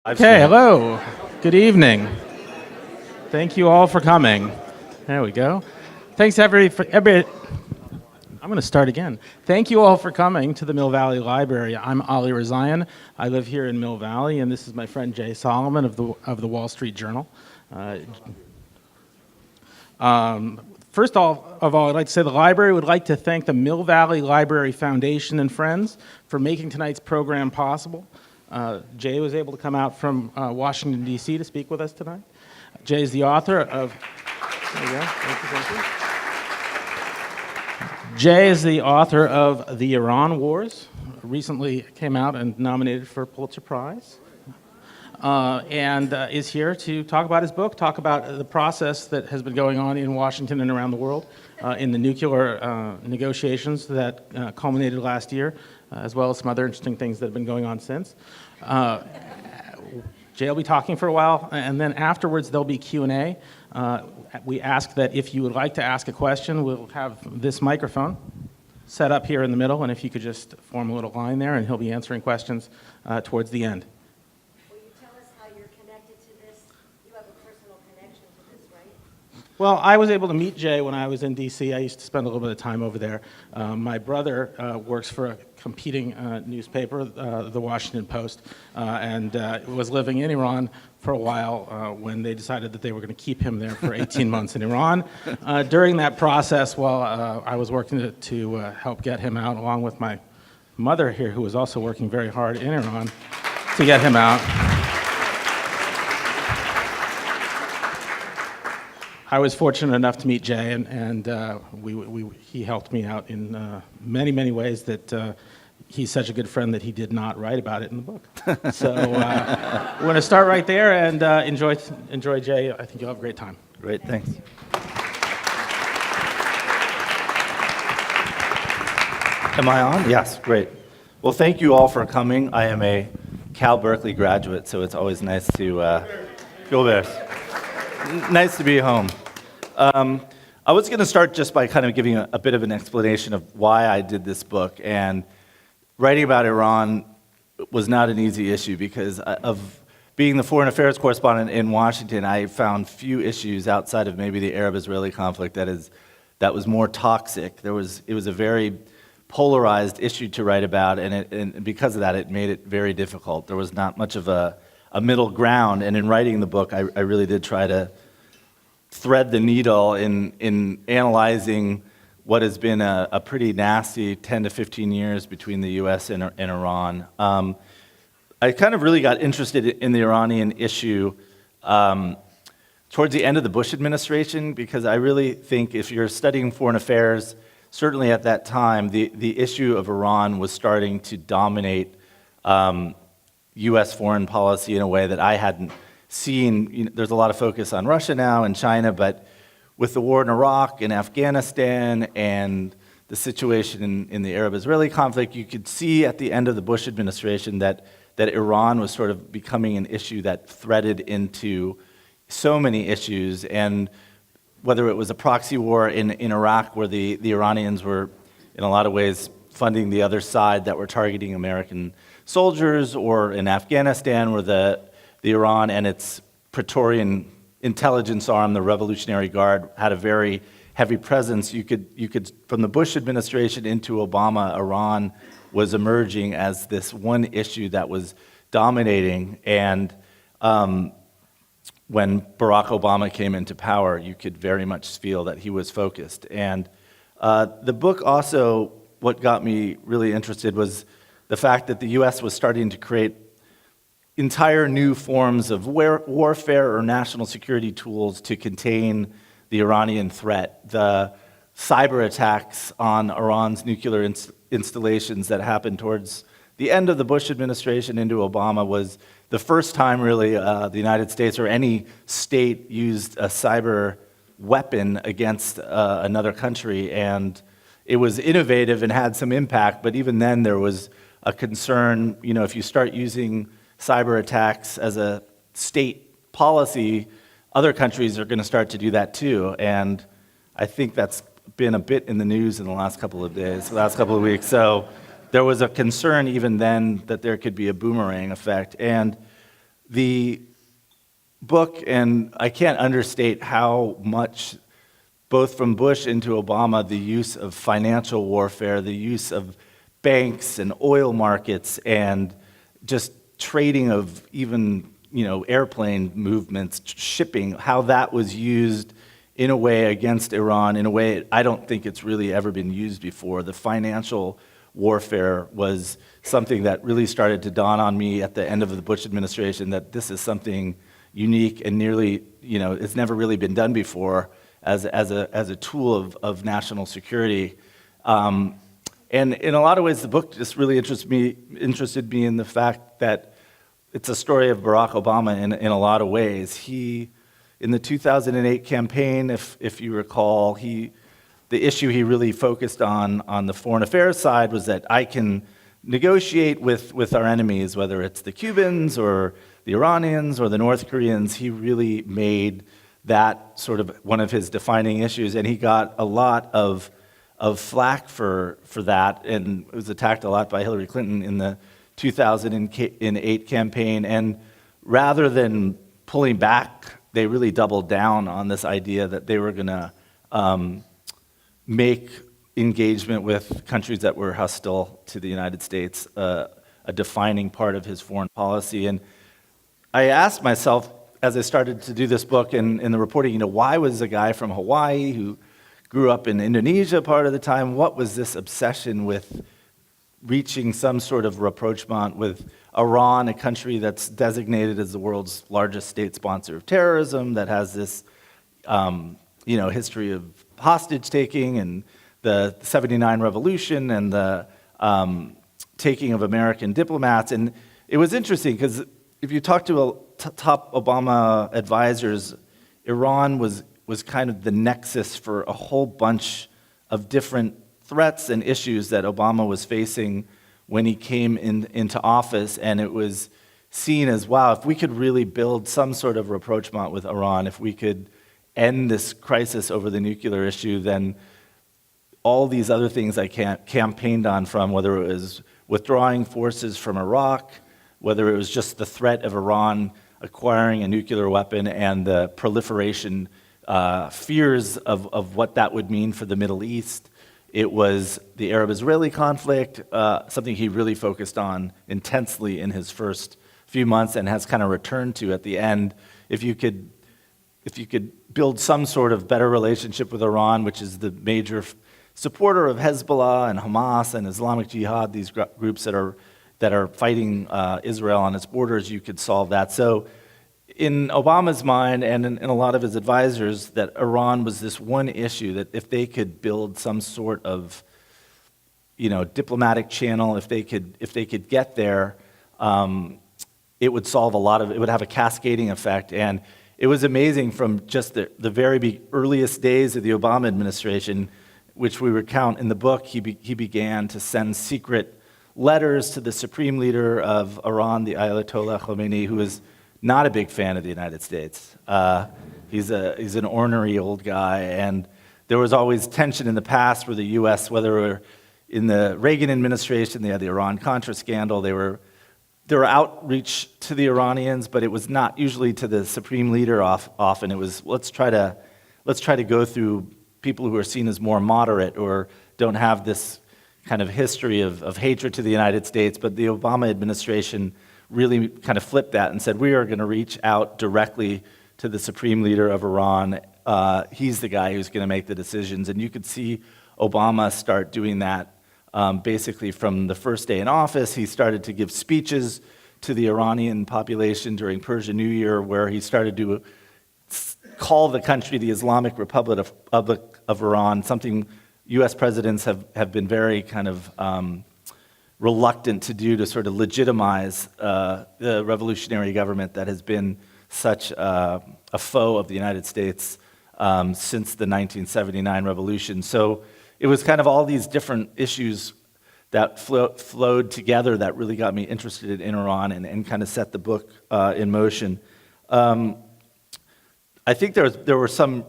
Okay, hello. Good evening. Thank you all for coming. There we go. Thanks every. I'm going to start again. Thank you all for coming to the Mill Valley Library. I'm Ali Razayan. I live here in Mill Valley, and this is my friend Jay Solomon of the Wall Street Journal. First of all, I'd like to say the library would like to thank the Mill Valley Library Foundation and friends for making tonight's program possible. Jay was able to come out from Washington, D.C. to speak with us tonight. Jay is the author of... There you go. Thank you. Jay is the author of The Iran Wars, recently came out and nominated for a Pulitzer Prize, and is here to talk about his book, talk about the process that has been going on in Washington and around the world in the nuclear negotiations that culminated last year, as well as some other interesting things that have been going on since. Jay will be talking for a while, and then afterwards there'll be Q&A. We ask that if you would like to ask a question, we'll have this microphone set up here in the middle, and if you could just form a little line there, and he'll be answering questions towards the end. Will you tell us how you're connected to this? You have a personal connection to this, right? Well, I was able to meet Jay when I was in D.C. I used to spend a little bit of time over there. My brother works for a competing newspaper, the Washington Post, and was living in Iran for a while when they decided that they were going to keep him there for 18 months in Iran. During that process, while I was working to help get him out, along with my mother here, who was also working very hard in Iran to get him out, I was fortunate enough to meet Jay, and he helped me out in many, many ways that he's such a good friend that he did not write about it in the book. So we're going to start right there and enjoy Jay. I think you'll have a great time. Great, thanks. Am I on? Yes, great. Well, thank you all for coming. I am a Cal Berkeley graduate, so it's always nice to go there. Nice to be home. I was going to start just by kind of giving a bit of an explanation of why I did this book. And writing about Iran was not an easy issue because of being the foreign affairs correspondent in Washington. I found few issues outside of maybe the Arab-Israeli conflict that was more toxic. It was a very polarized issue to write about, and because of that, it made it very difficult. There was not much of a middle ground, and in writing the book, I really did try to thread the needle in analyzing what has been a pretty nasty 10 to 15 years between the U.S. and Iran. I kind of really got interested in the Iranian issue towards the end of the Bush administration because I really think if you're studying foreign affairs, certainly at that time, the issue of Iran was starting to dominate U.S. foreign policy in a way that I hadn't seen. There's a lot of focus on Russia now and China, but with the war in Iraq and Afghanistan and the situation in the Arab-Israeli conflict, you could see at the end of the Bush administration that Iran was sort of becoming an issue that threaded into so many issues. And whether it was a proxy war in Iraq where the Iranians were in a lot of ways funding the other side that were targeting American soldiers, or in Afghanistan where the Iran and its Praetorian intelligence arm, the Revolutionary Guard, had a very heavy presence. You could from the Bush administration into Obama, Iran was emerging as this one issue that was dominating. And when Barack Obama came into power, you could very much feel that he was focused. And the book also, what got me really interested was the fact that the U.S. was starting to create entire new forms of warfare or national security tools to contain the Iranian threat. The cyber attacks on Iran's nuclear installations that happened towards the end of the Bush administration into Obama was the first time really the United States or any state used a cyber weapon against another country. And it was innovative and had some impact, but even then there was a concern, if you start using cyber attacks as a state policy, other countries are going to start to do that too. And I think that's been a bit in the news in the last couple of days, the last couple of weeks. So there was a concern even then that there could be a boomerang effect. And the book, and I can't understate how much, both from Bush into Obama, the use of financial warfare, the use of banks and oil markets, and just trading of even airplane movements, shipping, how that was used in a way against Iran, in a way I don't think it's really ever been used before. The financial warfare was something that really started to dawn on me at the end of the Bush administration, that this is something unique and nearly, it's never really been done before as a tool of national security. And in a lot of ways, the book just really interested me in the fact that it's a story of Barack Obama in a lot of ways. In the 2008 campaign, if you recall, the issue he really focused on the foreign affairs side was that I can negotiate with our enemies, whether it's the Cubans or the Iranians or the North Koreans. He really made that sort of one of his defining issues, and he got a lot of flack for that, and was attacked a lot by Hillary Clinton in the 2008 campaign. And rather than pulling back, they really doubled down on this idea that they were going to make engagement with countries that were hostile to the United States a defining part of his foreign policy. And I asked myself, as I started to do this book and in the reporting, why was a guy from Hawaii who grew up in Indonesia part of the time, what was this obsession with reaching some sort of rapprochement with Iran, a country that's designated as the world's largest state sponsor of terrorism, that has this history of hostage taking and the '79 revolution and the taking of American diplomats. And it was interesting because if you talk to top Obama advisors, Iran was kind of the nexus for a whole bunch of different threats and issues that Obama was facing when he came into office. And it was seen as, wow, if we could really build some sort of rapprochement with Iran, if we could end this crisis over the nuclear issue, then all these other things I campaigned on, from whether it was withdrawing forces from Iraq, whether it was just the threat of Iran acquiring a nuclear weapon and the proliferation fears of what that would mean for the Middle East. It was the Arab-Israeli conflict, something he really focused on intensely in his first few months and has kind of returned to at the end. If you could build some sort of better relationship with Iran, which is the major supporter of Hezbollah and Hamas and Islamic Jihad, these groups that are fighting Israel on its borders, you could solve that. So in Obama's mind and in a lot of his advisors, that Iran was this one issue that if they could build some sort of diplomatic channel, if they could get there, it would solve it would have a cascading effect. And it was amazing from just the very earliest days of the Obama administration, which we recount in the book. He began to send secret letters to the supreme leader of Iran, the Ayatollah Khomeini, who is not a big fan of the United States. He's an ornery old guy, and there was always tension in the past where the U.S., whether it were in the Reagan administration, they had the Iran-Contra scandal, there were outreach to the Iranians, but it was not usually to the supreme leader often. It was, let's try to go through people who are seen as more moderate or don't have this kind of history of hatred to the United States. But the Obama administration really kind of flipped that and said, we are going to reach out directly to the supreme leader of Iran. He's the guy who's going to make the decisions. And you could see Obama start doing that basically from the first day in office. He started to give speeches to the Iranian population during Persian New Year, where he started to call the country the Islamic Republic of Iran, something U.S. presidents have been very kind of reluctant to do, to sort of legitimize the revolutionary government that has been such a foe of the United States since the 1979 revolution. So it was kind of all these different issues that flowed together that really got me interested in Iran and kind of set the book in motion. I think there were some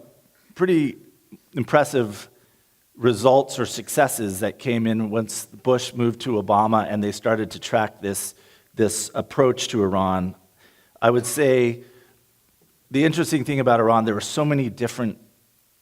pretty impressive results or successes that came in once Bush moved to Obama and they started to track this approach to Iran. I would say the interesting thing about Iran, there were so many different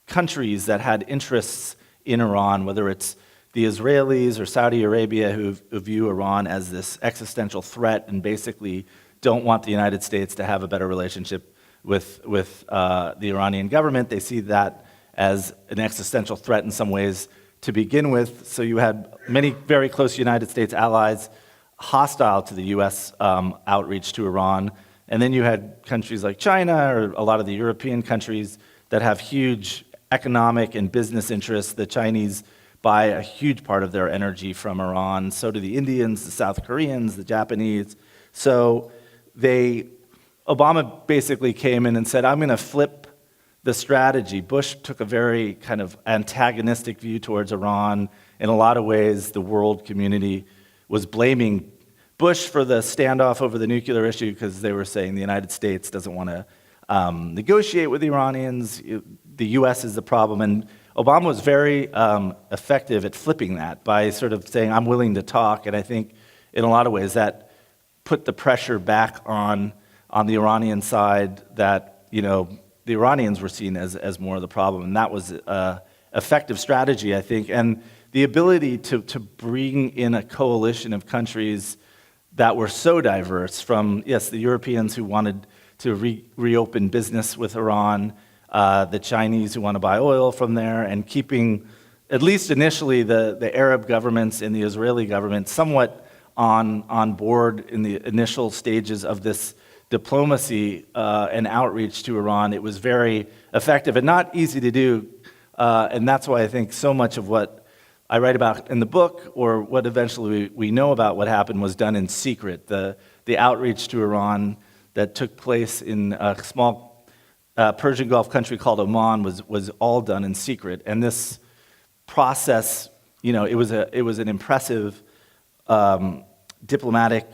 countries that had interests in Iran, whether it's the Israelis or Saudi Arabia who view Iran as this existential threat and basically don't want the United States to have a better relationship with the Iranian government. They see that as an existential threat in some ways to begin with. So you had many very close United States allies hostile to the U.S. Outreach to Iran. And then you had countries like China or a lot of the European countries that have huge economic and business interests. The Chinese buy a huge part of their energy from Iran. So do the Indians, the South Koreans, the Japanese. So Obama basically came in and said, I'm going to flip the strategy. Bush took a very kind of antagonistic view towards Iran. In a lot of ways, the world community was blaming Bush for the standoff over the nuclear issue because they were saying the United States doesn't want to negotiate with the Iranians. The U.S. is the problem. And Obama was very effective at flipping that by sort of saying, I'm willing to talk. And I think in a lot of ways that put the pressure back on the Iranian side that, the Iranians were seen as more of the problem. And that was an effective strategy, I think. And the ability to bring in a coalition of countries that were so diverse from, yes, the Europeans who wanted to reopen business with Iran, the Chinese who want to buy oil from there, and keeping, at least initially, the Arab governments and the Israeli government somewhat on board in the initial stages of this diplomacy and outreach to Iran. It was very effective and not easy to do, and that's why I think so much of what I write about in the book, or what eventually we know about what happened, was done in secret. The outreach to Iran that took place in a small Persian Gulf country called Oman was all done in secret. And this process, it was an impressive diplomatic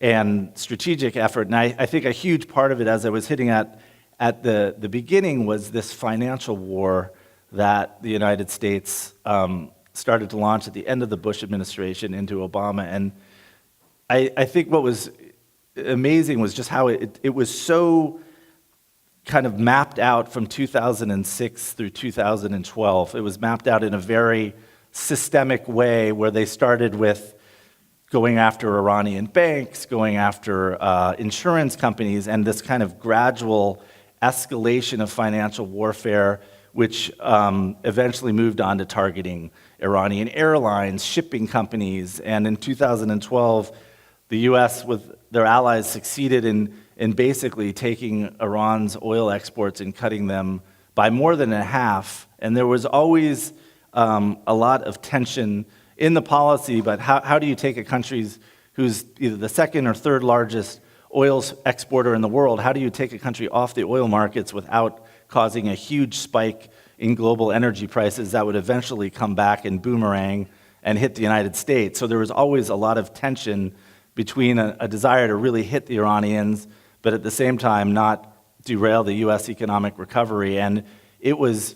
and strategic effort. And I think a huge part of it, as I was hitting at the beginning, was this financial war that the United States started to launch at the end of the Bush administration into Obama. And I think what was amazing was just how it was so kind of mapped out from 2006 through 2012. It was mapped out in a very systemic way where they started with going after Iranian banks, going after insurance companies, and this kind of gradual escalation of financial warfare, which eventually moved on to targeting Iranian airlines, shipping companies. And in 2012, the U.S. with their allies succeeded in basically taking Iran's oil exports and cutting them by more than a half. And there was always a lot of tension in the policy, but how do you take a country who's either the second or third largest oil exporter in the world, how do you take a country off the oil markets without causing a huge spike in global energy prices that would eventually come back and boomerang and hit the United States? So there was always a lot of tension between a desire to really hit the Iranians, but at the same time not derail the U.S. economic recovery. And it was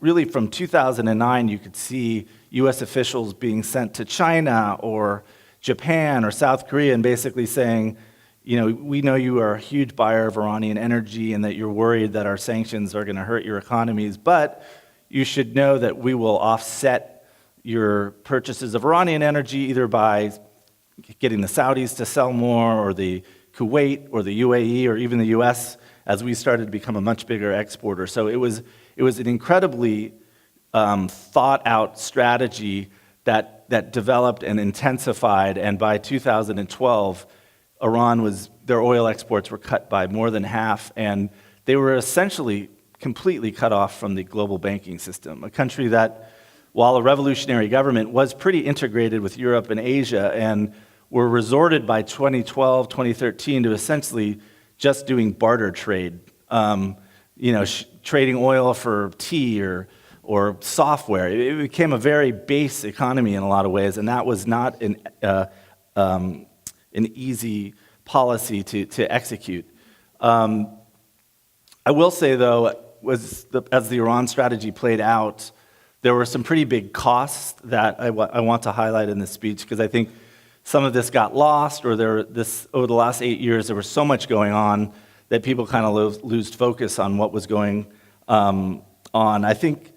really from 2009, you could see U.S. officials being sent to China or Japan or South Korea and basically saying, we know you are a huge buyer of Iranian energy and that you're worried that our sanctions are going to hurt your economies, but you should know that we will offset your purchases of Iranian energy either by getting the Saudis to sell more, or the Kuwait or the UAE or even the U.S. as we started to become a much bigger exporter. So it was an incredibly thought-out strategy that developed and intensified, and by 2012, their oil exports were cut by more than half, and they were essentially completely cut off from the global banking system. A country that, while a revolutionary government, was pretty integrated with Europe and Asia, and were resorted by 2012, 2013 to essentially just doing barter trade, trading oil for tea or software. It became a very base economy in a lot of ways, and that was not an easy policy to execute. I will say, though, as the Iran strategy played out, there were some pretty big costs that I want to highlight in this speech, because I think some of this got lost, or over the last 8 years, there was so much going on that people kind of lose focus on what was going on. I think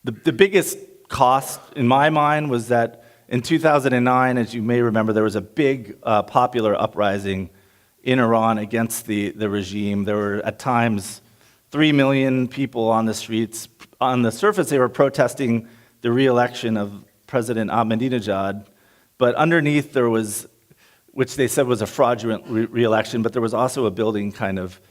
the biggest cost in my mind was that in 2009, as you may remember, there was a big popular uprising in Iran against the regime. There were at times 3 million people on the streets. On the surface, they were protesting the re-election of President Ahmadinejad, but underneath there was, which they said was a fraudulent re-election, but there was also a building kind of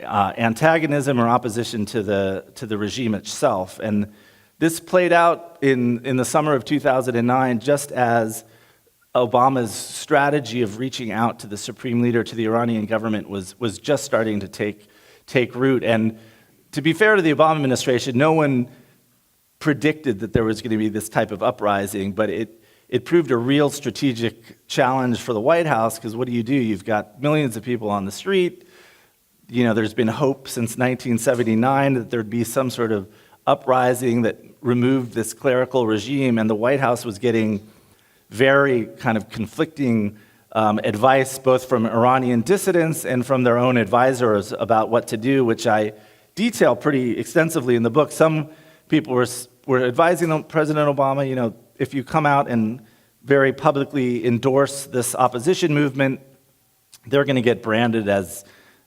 antagonism or opposition to the regime itself. And this played out in the summer of 2009, just as Obama's strategy of reaching out to the supreme leader, to the Iranian government, was just starting to take root. And to be fair to the Obama administration, no one predicted that there was going to be this type of uprising, but it proved a real strategic challenge for the White House, because what do? You've got millions of people on the street. You know, there's been hope since 1979 that there'd be some sort of uprising that removed this clerical regime, and the White House was getting very kind of conflicting advice, both from Iranian dissidents and from their own advisors about what to do, which I detail pretty extensively in the book. Some people were advising President Obama, you know, if you come out and very publicly endorse this opposition movement, they're going to get branded as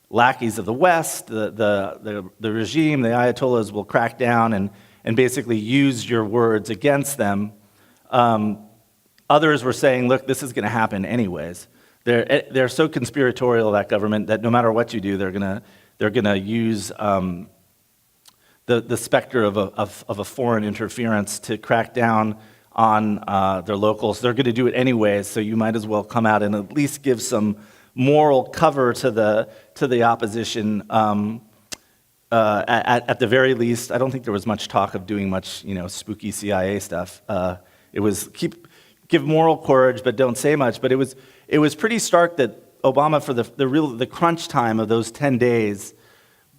lackeys of the West. The regime, the Ayatollahs, will crack down and basically use your words against them. Others were saying, look, this is going to happen anyways. They're so conspiratorial, that government, that no matter what you do, they're going to use the specter of a foreign interference to crack down on their locals. They're going to do it anyways, so you might as well come out and at least give some moral cover to the opposition. At the very least, I don't think there was much talk of doing much, you know, spooky CIA stuff. It was give moral courage, but don't say much. But it was pretty stark that Obama, for the crunch time of those 10 days,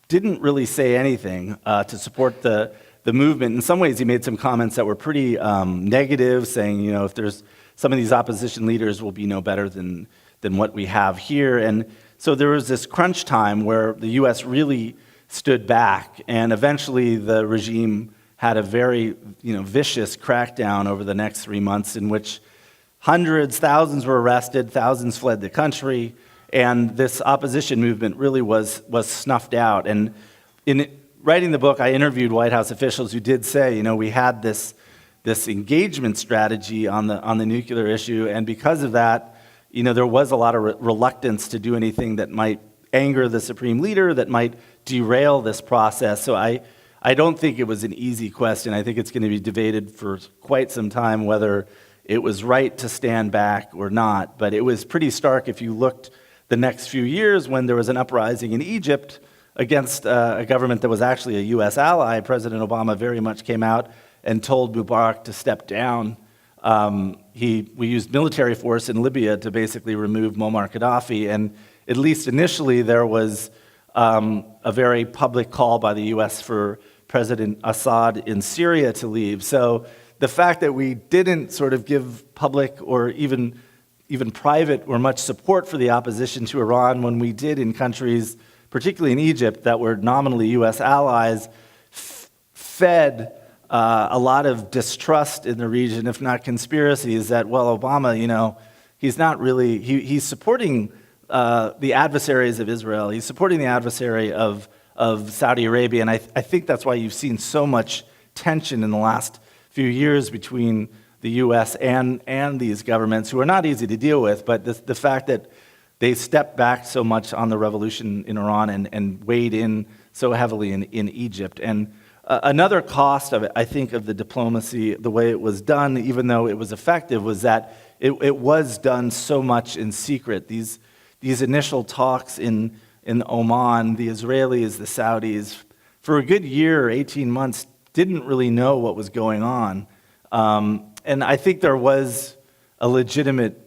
didn't really say anything to support the movement. In some ways, he made some comments that were pretty negative, saying, you know, if there's some of these opposition leaders will be no better than what we have here. And so there was this crunch time where the U.S. really stood back, and eventually the regime had a very, you know, vicious crackdown over the next 3 months, in which hundreds, thousands were arrested, thousands fled the country, and this opposition movement really was snuffed out. And in writing the book, I interviewed White House officials who did say, you know, we had this engagement strategy on the nuclear issue, and because of that, you know, there was a lot of reluctance to do anything that might anger the supreme leader, that might derail this process. So I don't think it was an easy question. I think it's going to be debated for quite some time whether it was right to stand back or not. But it was pretty stark if you looked the next few years when there was an uprising in Egypt against a government that was actually a U.S. ally. President Obama very much came out and told Mubarak to step down. We used military force in Libya to basically remove Muammar Gaddafi, and at least initially there was a very public call by the U.S. for President Assad in Syria to leave. So the fact that we didn't sort of give public or even private or much support for the opposition to Iran when we did in countries, particularly in Egypt, that were nominally U.S. allies, fed a lot of distrust in the region, if not conspiracies, that, well, Obama, you know, he's not really, he's supporting the adversaries of Israel. He's supporting the adversary of Saudi Arabia. And I think that's why you've seen so much tension in the last few years between the U.S. and these governments, who are not easy to deal with. But the fact that they stepped back so much on the revolution in Iran and weighed in so heavily in Egypt. And another cost of it, I think, of the diplomacy, the way it was done, even though it was effective, was that it was done so much in secret. These initial talks in Oman, the Israelis, the Saudis, for a good year, 18 months, didn't really know what was going on. And I think there was a legitimate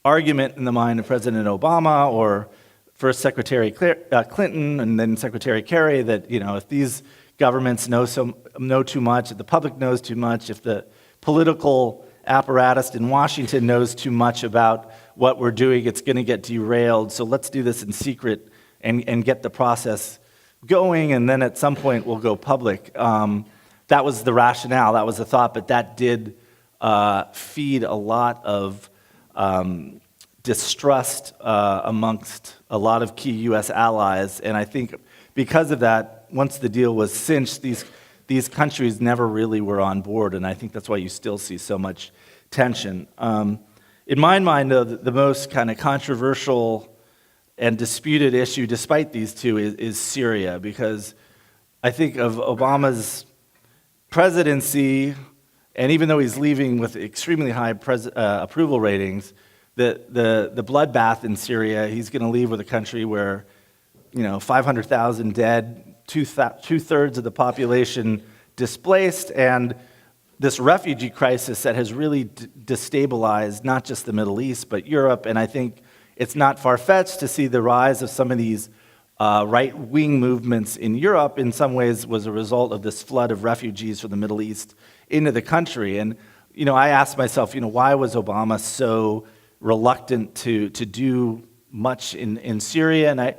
argument in the mind of President Obama, or First Secretary Clinton and then Secretary Kerry, that, you know, if these governments know too much, if the public knows too much, if the political apparatus in Washington knows too much about what we're doing. It's going to get derailed. So let's do this in secret and get the process going, and then at some point we'll go public. That was the rationale, that was the thought, but that did feed a lot of distrust amongst a lot of key U.S. allies, and I think because of that, once the deal was cinched, these countries never really were on board, and I think that's why you still see so much tension. In my mind, the most kind of controversial and disputed issue, despite these two, is Syria, because I think of Obama's presidency, and even though he's leaving with extremely high approval ratings, the bloodbath in Syria, he's going to leave with a country where 500,000 dead, two-thirds of the population displaced, and this refugee crisis that has really destabilized not just the Middle East, but Europe. And I think it's not far-fetched to see the rise of some of these right-wing movements in Europe in some ways was a result of this flood of refugees from the Middle East into the country. And I asked myself, why was Obama so reluctant to do much in Syria? And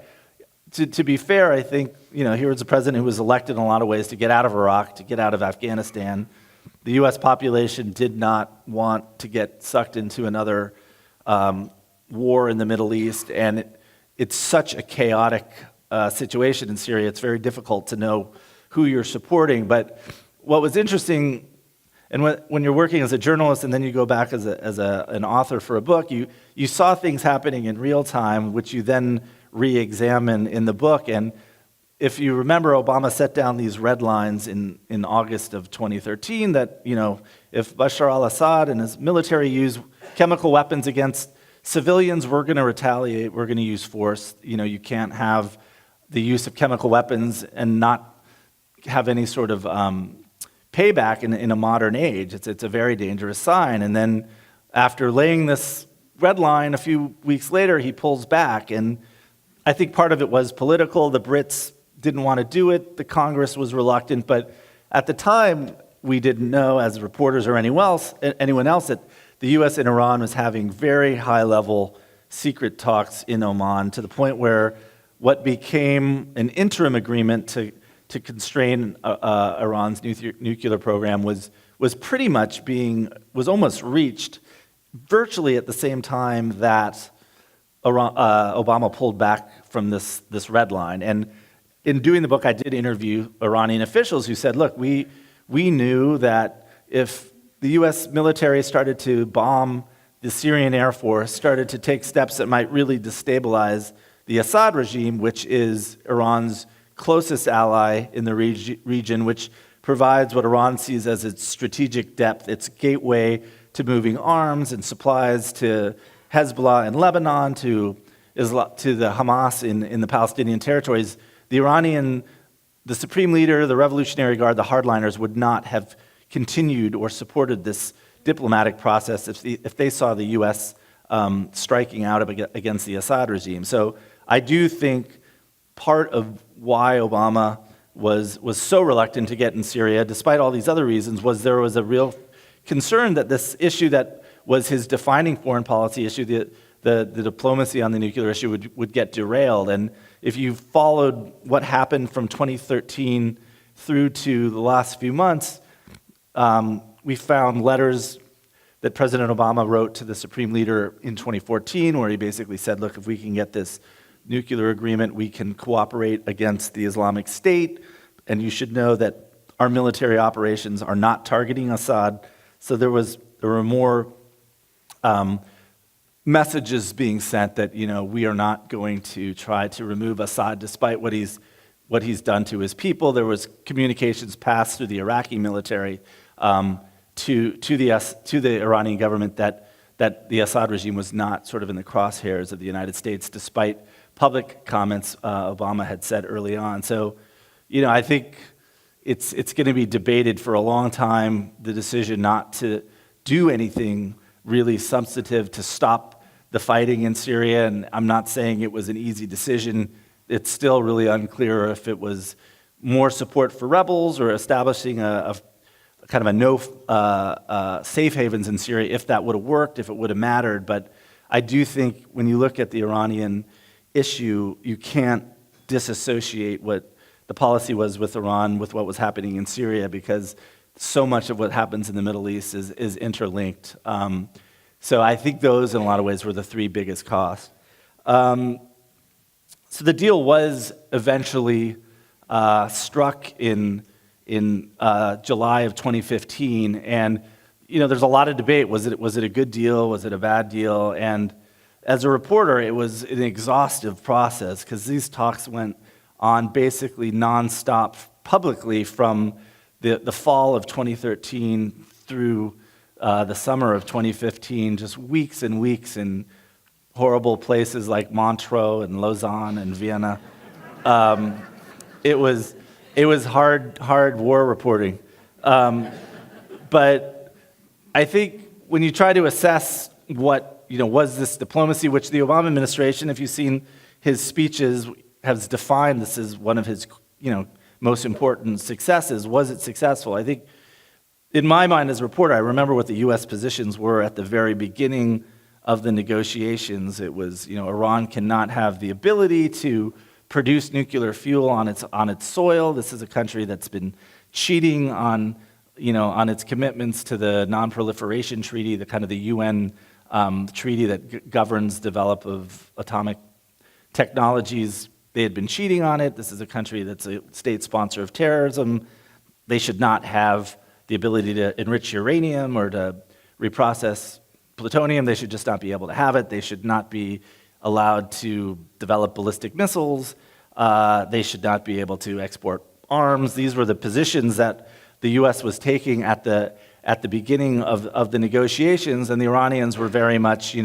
to be fair, I think, here was a president who was elected in a lot of ways to get out of Iraq, to get out of Afghanistan. The U.S. population did not want to get sucked into another war in the Middle East, and it's such a chaotic situation in Syria. It's very difficult to know who you're supporting. But what was interesting, and when you're working as a journalist and then you go back as an author for a book, you saw things happening in real time, which you then re-examine in the book. And if you remember, Obama set down these red lines in August of 2013 that, if Bashar al-Assad and his military use chemical weapons against civilians, we're going to retaliate, we're going to use force. You can't have the use of chemical weapons and not have any sort of payback in a modern age. It's a very dangerous sign. And then after laying this red line, a few weeks later, he pulls back. And I think part of it was political. The Brits didn't want to do it. The Congress was reluctant. But at the time, we didn't know, as reporters or anyone else, that the U.S. and Iran was having very high-level secret talks in Oman, to the point where what became an interim agreement to constrain Iran's nuclear program was pretty much was almost reached virtually at the same time that Obama pulled back from this red line. And in doing the book, I did interview Iranian officials who said, look, we knew that if the U.S. military started to bomb the Syrian Air Force, started to take steps that might really destabilize the Assad regime, which is Iran's closest ally in the region, which provides what Iran sees as its strategic depth, its gateway to moving arms and supplies to Hezbollah in Lebanon, to the Hamas in the Palestinian territories. The Supreme Leader, the Revolutionary Guard, the hardliners would not have continued or supported this diplomatic process if they saw the U.S. striking out against the Assad regime. So I do think part of why Obama was so reluctant to get in Syria, despite all these other reasons, was there was a real concern that this issue that was his defining foreign policy issue, the diplomacy on the nuclear issue, would get derailed. And if you followed what happened from 2013 through to the last few months, we found letters that President Obama wrote to the Supreme Leader in 2014, where he basically said, look, if we can get this nuclear agreement, we can cooperate against the Islamic State, and you should know that our military operations are not targeting Assad. So there were more messages being sent that, we are not going to try to remove Assad despite what he's done to his people. There was communications passed through the Iraqi military to the Iranian government that the Assad regime was not sort of in the crosshairs of the United States, despite public comments Obama had said early on. So, I think it's going to be debated for a long time, the decision not to do anything really substantive to stop the fighting in Syria. And I'm not saying it was an easy decision. It's still really unclear if it was more support for rebels or establishing a kind of a no safe havens in Syria if that would have worked, if it would have mattered. But I do think when you look at the Iranian issue, you can't disassociate what the policy was with Iran with what was happening in Syria, because so much of what happens in the Middle East is interlinked. So I think those, in a lot of ways, were the three biggest costs. So the deal was eventually struck in July of 2015, and there's a lot of debate. Was it a good deal? Was it a bad deal? And as a reporter, it was an exhaustive process, because these talks went on basically nonstop publicly from the fall of 2013 through the summer of 2015, just weeks and weeks in horrible places like Montreux and Lausanne and Vienna. It was hard war reporting. But I think when you try to assess what was this diplomacy, which the Obama administration, if you've seen his speeches, has defined this as one of his most important successes. Was it successful? I think, in my mind as a reporter, I remember what the U.S. positions were at the very beginning of the negotiations. It was, Iran cannot have the ability to produce nuclear fuel on its soil. This is a country that's been cheating on its commitments to the Non-Proliferation Treaty, the kind of the UN treaty that governs development of atomic technologies. They had been cheating on it. This is a country that's a state sponsor of terrorism. They should not have the ability to enrich uranium or to reprocess plutonium. They should just not be able to have it. They should not be allowed to develop ballistic missiles. They should not be able to export arms. These were the positions that the U.S. was taking at the beginning of the negotiations, and the Iranians were very much,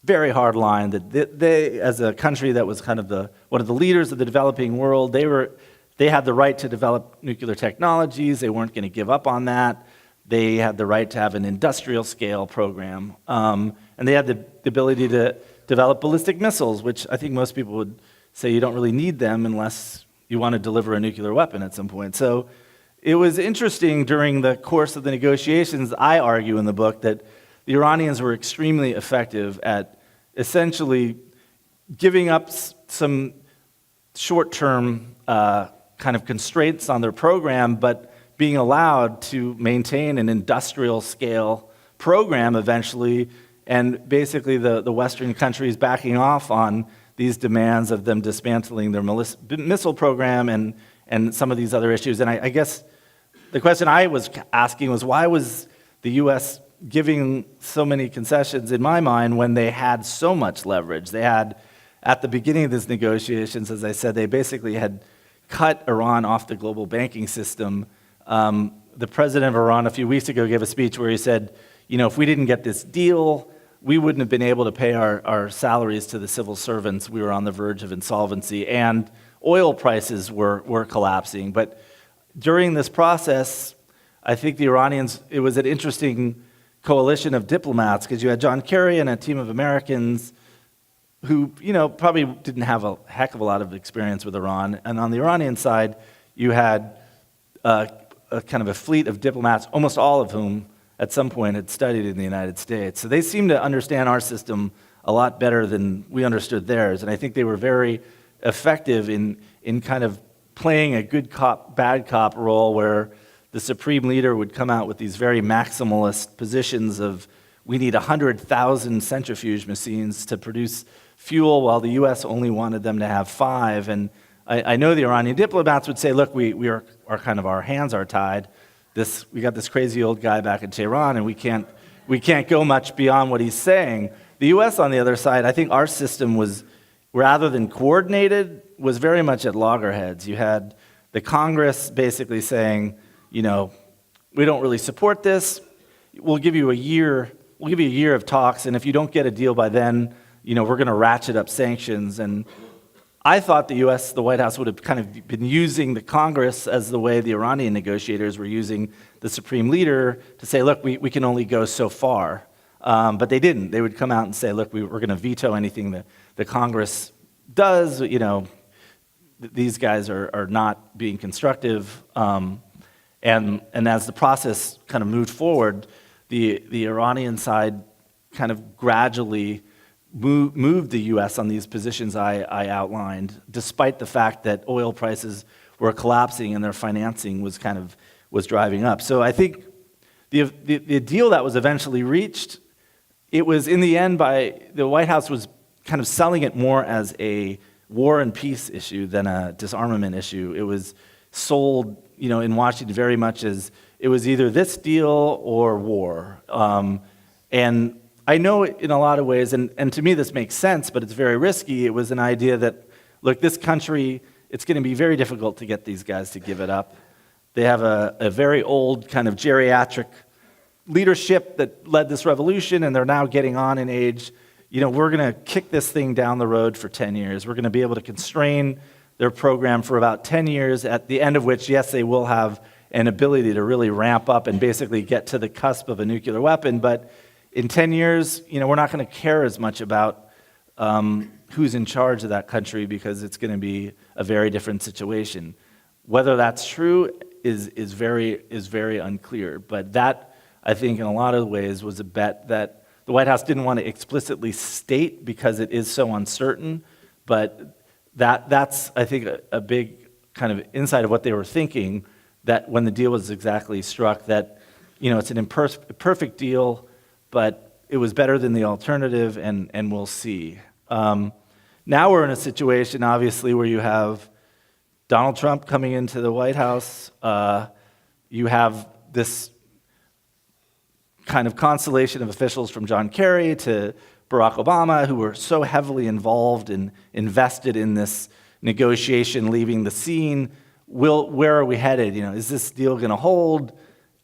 very hard line. That they, as a country that was kind of one of the leaders of the developing world, they had the right to develop nuclear technologies. They weren't going to give up on that. They had the right to have an industrial scale program, and they had the ability to develop ballistic missiles, which I think most people would say you don't really need them unless you want to deliver a nuclear weapon at some point. So it was interesting during the course of the negotiations. I argue in the book that the Iranians were extremely effective at essentially giving up some short-term kind of constraints on their program, but being allowed to maintain an industrial scale program eventually, and basically the Western countries backing off on these demands of them dismantling their missile program and some of these other issues. And I guess the question I was asking was, why was the U.S. giving so many concessions, in my mind, when they had so much leverage? They had, at the beginning of these negotiations, as I said, they basically had cut Iran off the global banking system. The president of Iran a few weeks ago gave a speech where he said, if we didn't get this deal, we wouldn't have been able to pay our salaries to the civil servants. We were on the verge of insolvency, and oil prices were collapsing. But during this process, I think the Iranians, it was an interesting coalition of diplomats, because you had John Kerry and a team of Americans who, probably didn't have a heck of a lot of experience with Iran. And on the Iranian side, you had a kind of a fleet of diplomats, almost all of whom at some point had studied in the United States. So they seemed to understand our system a lot better than we understood theirs. And I think they were very effective in kind of playing a good cop, bad cop role, where the supreme leader would come out with these very maximalist positions of, we need 100,000 centrifuge machines to produce fuel, while the U.S. only wanted them to have 5. And I know the Iranian diplomats would say, look, we are kind of, our hands are tied. We got this crazy old guy back in Tehran, and we can't go much beyond what he's saying. The U.S., on the other side, I think our system was, rather than coordinated, was very much at loggerheads. You had the Congress basically saying, we don't really support this. We'll give you a year of talks, and if you don't get a deal by then, we're going to ratchet up sanctions. And I thought the U.S., the White House, would have kind of been using the Congress as the way the Iranian negotiators were using the supreme leader to say, look, we can only go so far. But they didn't. They would come out and say, look, we're going to veto anything that the Congress does. These guys are not being constructive. And as the process kind of moved forward, the Iranian side kind of gradually moved the U.S. on these positions I outlined, despite the fact that oil prices were collapsing and their financing was driving up. So I think the deal that was eventually reached, it was in the end the White House was kind of selling it more as a war and peace issue than a disarmament issue. It was sold, in Washington very much as it was either this deal or war. And I know in a lot of ways, and to me this makes sense, but it's very risky. It was an idea that, look, this country, it's going to be very difficult to get these guys to give it up. They have a very old kind of geriatric leadership that led this revolution, and they're now getting on in age. We're going to kick this thing down the road for 10 years. We're going to be able to constrain their program for about 10 years, at the end of which, yes, they will have an ability to really ramp up and basically get to the cusp of a nuclear weapon. But in 10 years, we're not going to care as much about who's in charge of that country, because it's going to be a very different situation. Whether that's true is very unclear. But that, I think, in a lot of ways, was a bet that the White House didn't want to explicitly state because it is so uncertain. But that's, I think, a big kind of insight of what they were thinking, that when the deal was exactly struck, that it's an imperfect deal, but it was better than the alternative, and we'll see. Now we're in a situation, obviously, where you have Donald Trump coming into the White House. You have this kind of constellation of officials from John Kerry to Barack Obama, who were so heavily involved and invested in this negotiation, leaving the scene. Where are we headed? Is this deal going to hold?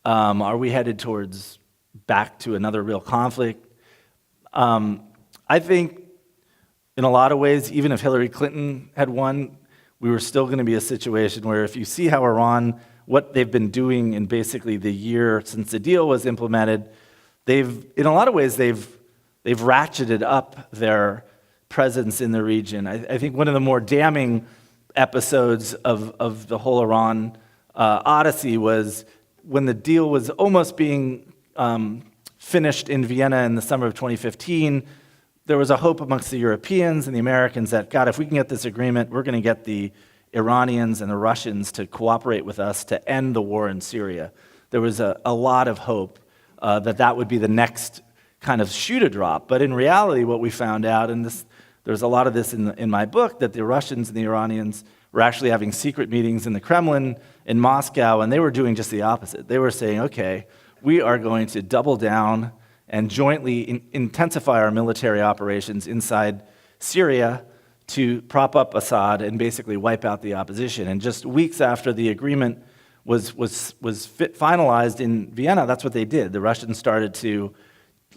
Are we headed towards back to another real conflict? I think in a lot of ways, even if Hillary Clinton had won, we were still going to be a situation where, if you see how Iran, what they've been doing in basically the year since the deal was implemented, in a lot of ways, they've ratcheted up their presence in the region. I think one of the more damning episodes of the whole Iran odyssey was when the deal was almost being finished in Vienna in the summer of 2015. There was a hope amongst the Europeans and the Americans that, God, if we can get this agreement, we're going to get the Iranians and the Russians to cooperate with us to end the war in Syria. There was a lot of hope that would be the next kind of shoe to drop. But in reality, what we found out, and there's a lot of this in my book, that the Russians and the Iranians were actually having secret meetings in the Kremlin in Moscow, and they were doing just the opposite. They were saying, okay, we are going to double down and jointly intensify our military operations inside Syria to prop up Assad and basically wipe out the opposition. And just weeks after the agreement was finalized in Vienna, that's what they did. The Russians started to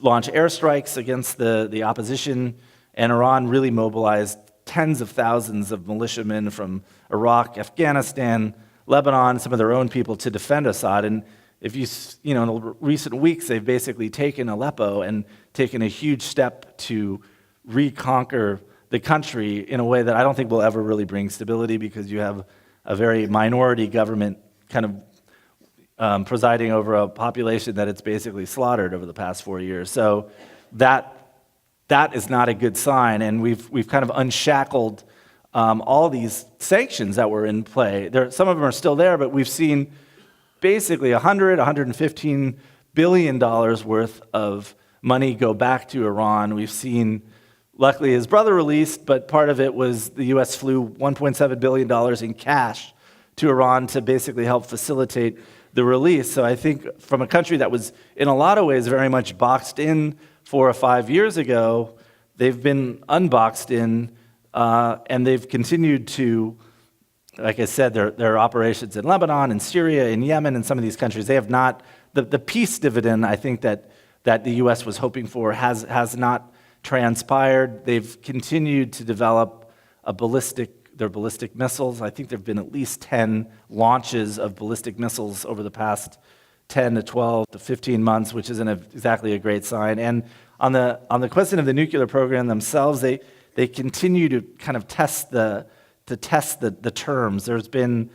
launch airstrikes against the opposition, and Iran really mobilized tens of thousands of militiamen from Iraq, Afghanistan, Lebanon, some of their own people, to defend Assad. And if in the recent weeks, they've basically taken Aleppo and taken a huge step to reconquer the country in a way that I don't think will ever really bring stability, because you have a very minority government kind of presiding over a population that it's basically slaughtered over the past 4 years. So that is not a good sign, and we've kind of unshackled all these sanctions that were in play. Some of them are still there, but we've seen basically $115 billion worth of money go back to Iran. We've seen, luckily, his brother released, but part of it was the U.S. flew $1.7 billion in cash to Iran to basically help facilitate the release. So I think from a country that was, in a lot of ways, very much boxed in 4 or 5 years ago, they've been unboxed in, and they've continued to, like I said, their operations in Lebanon and Syria and Yemen and some of these countries, they have not, the peace dividend, I think, that the U.S. was hoping for has not transpired. They've continued to develop their ballistic missiles. I think there have been at least 10 launches of ballistic missiles over the past 10 to 12 to 15 months, which isn't exactly a great sign. And on the question of the nuclear program themselves, they continue to kind of test the terms. There's been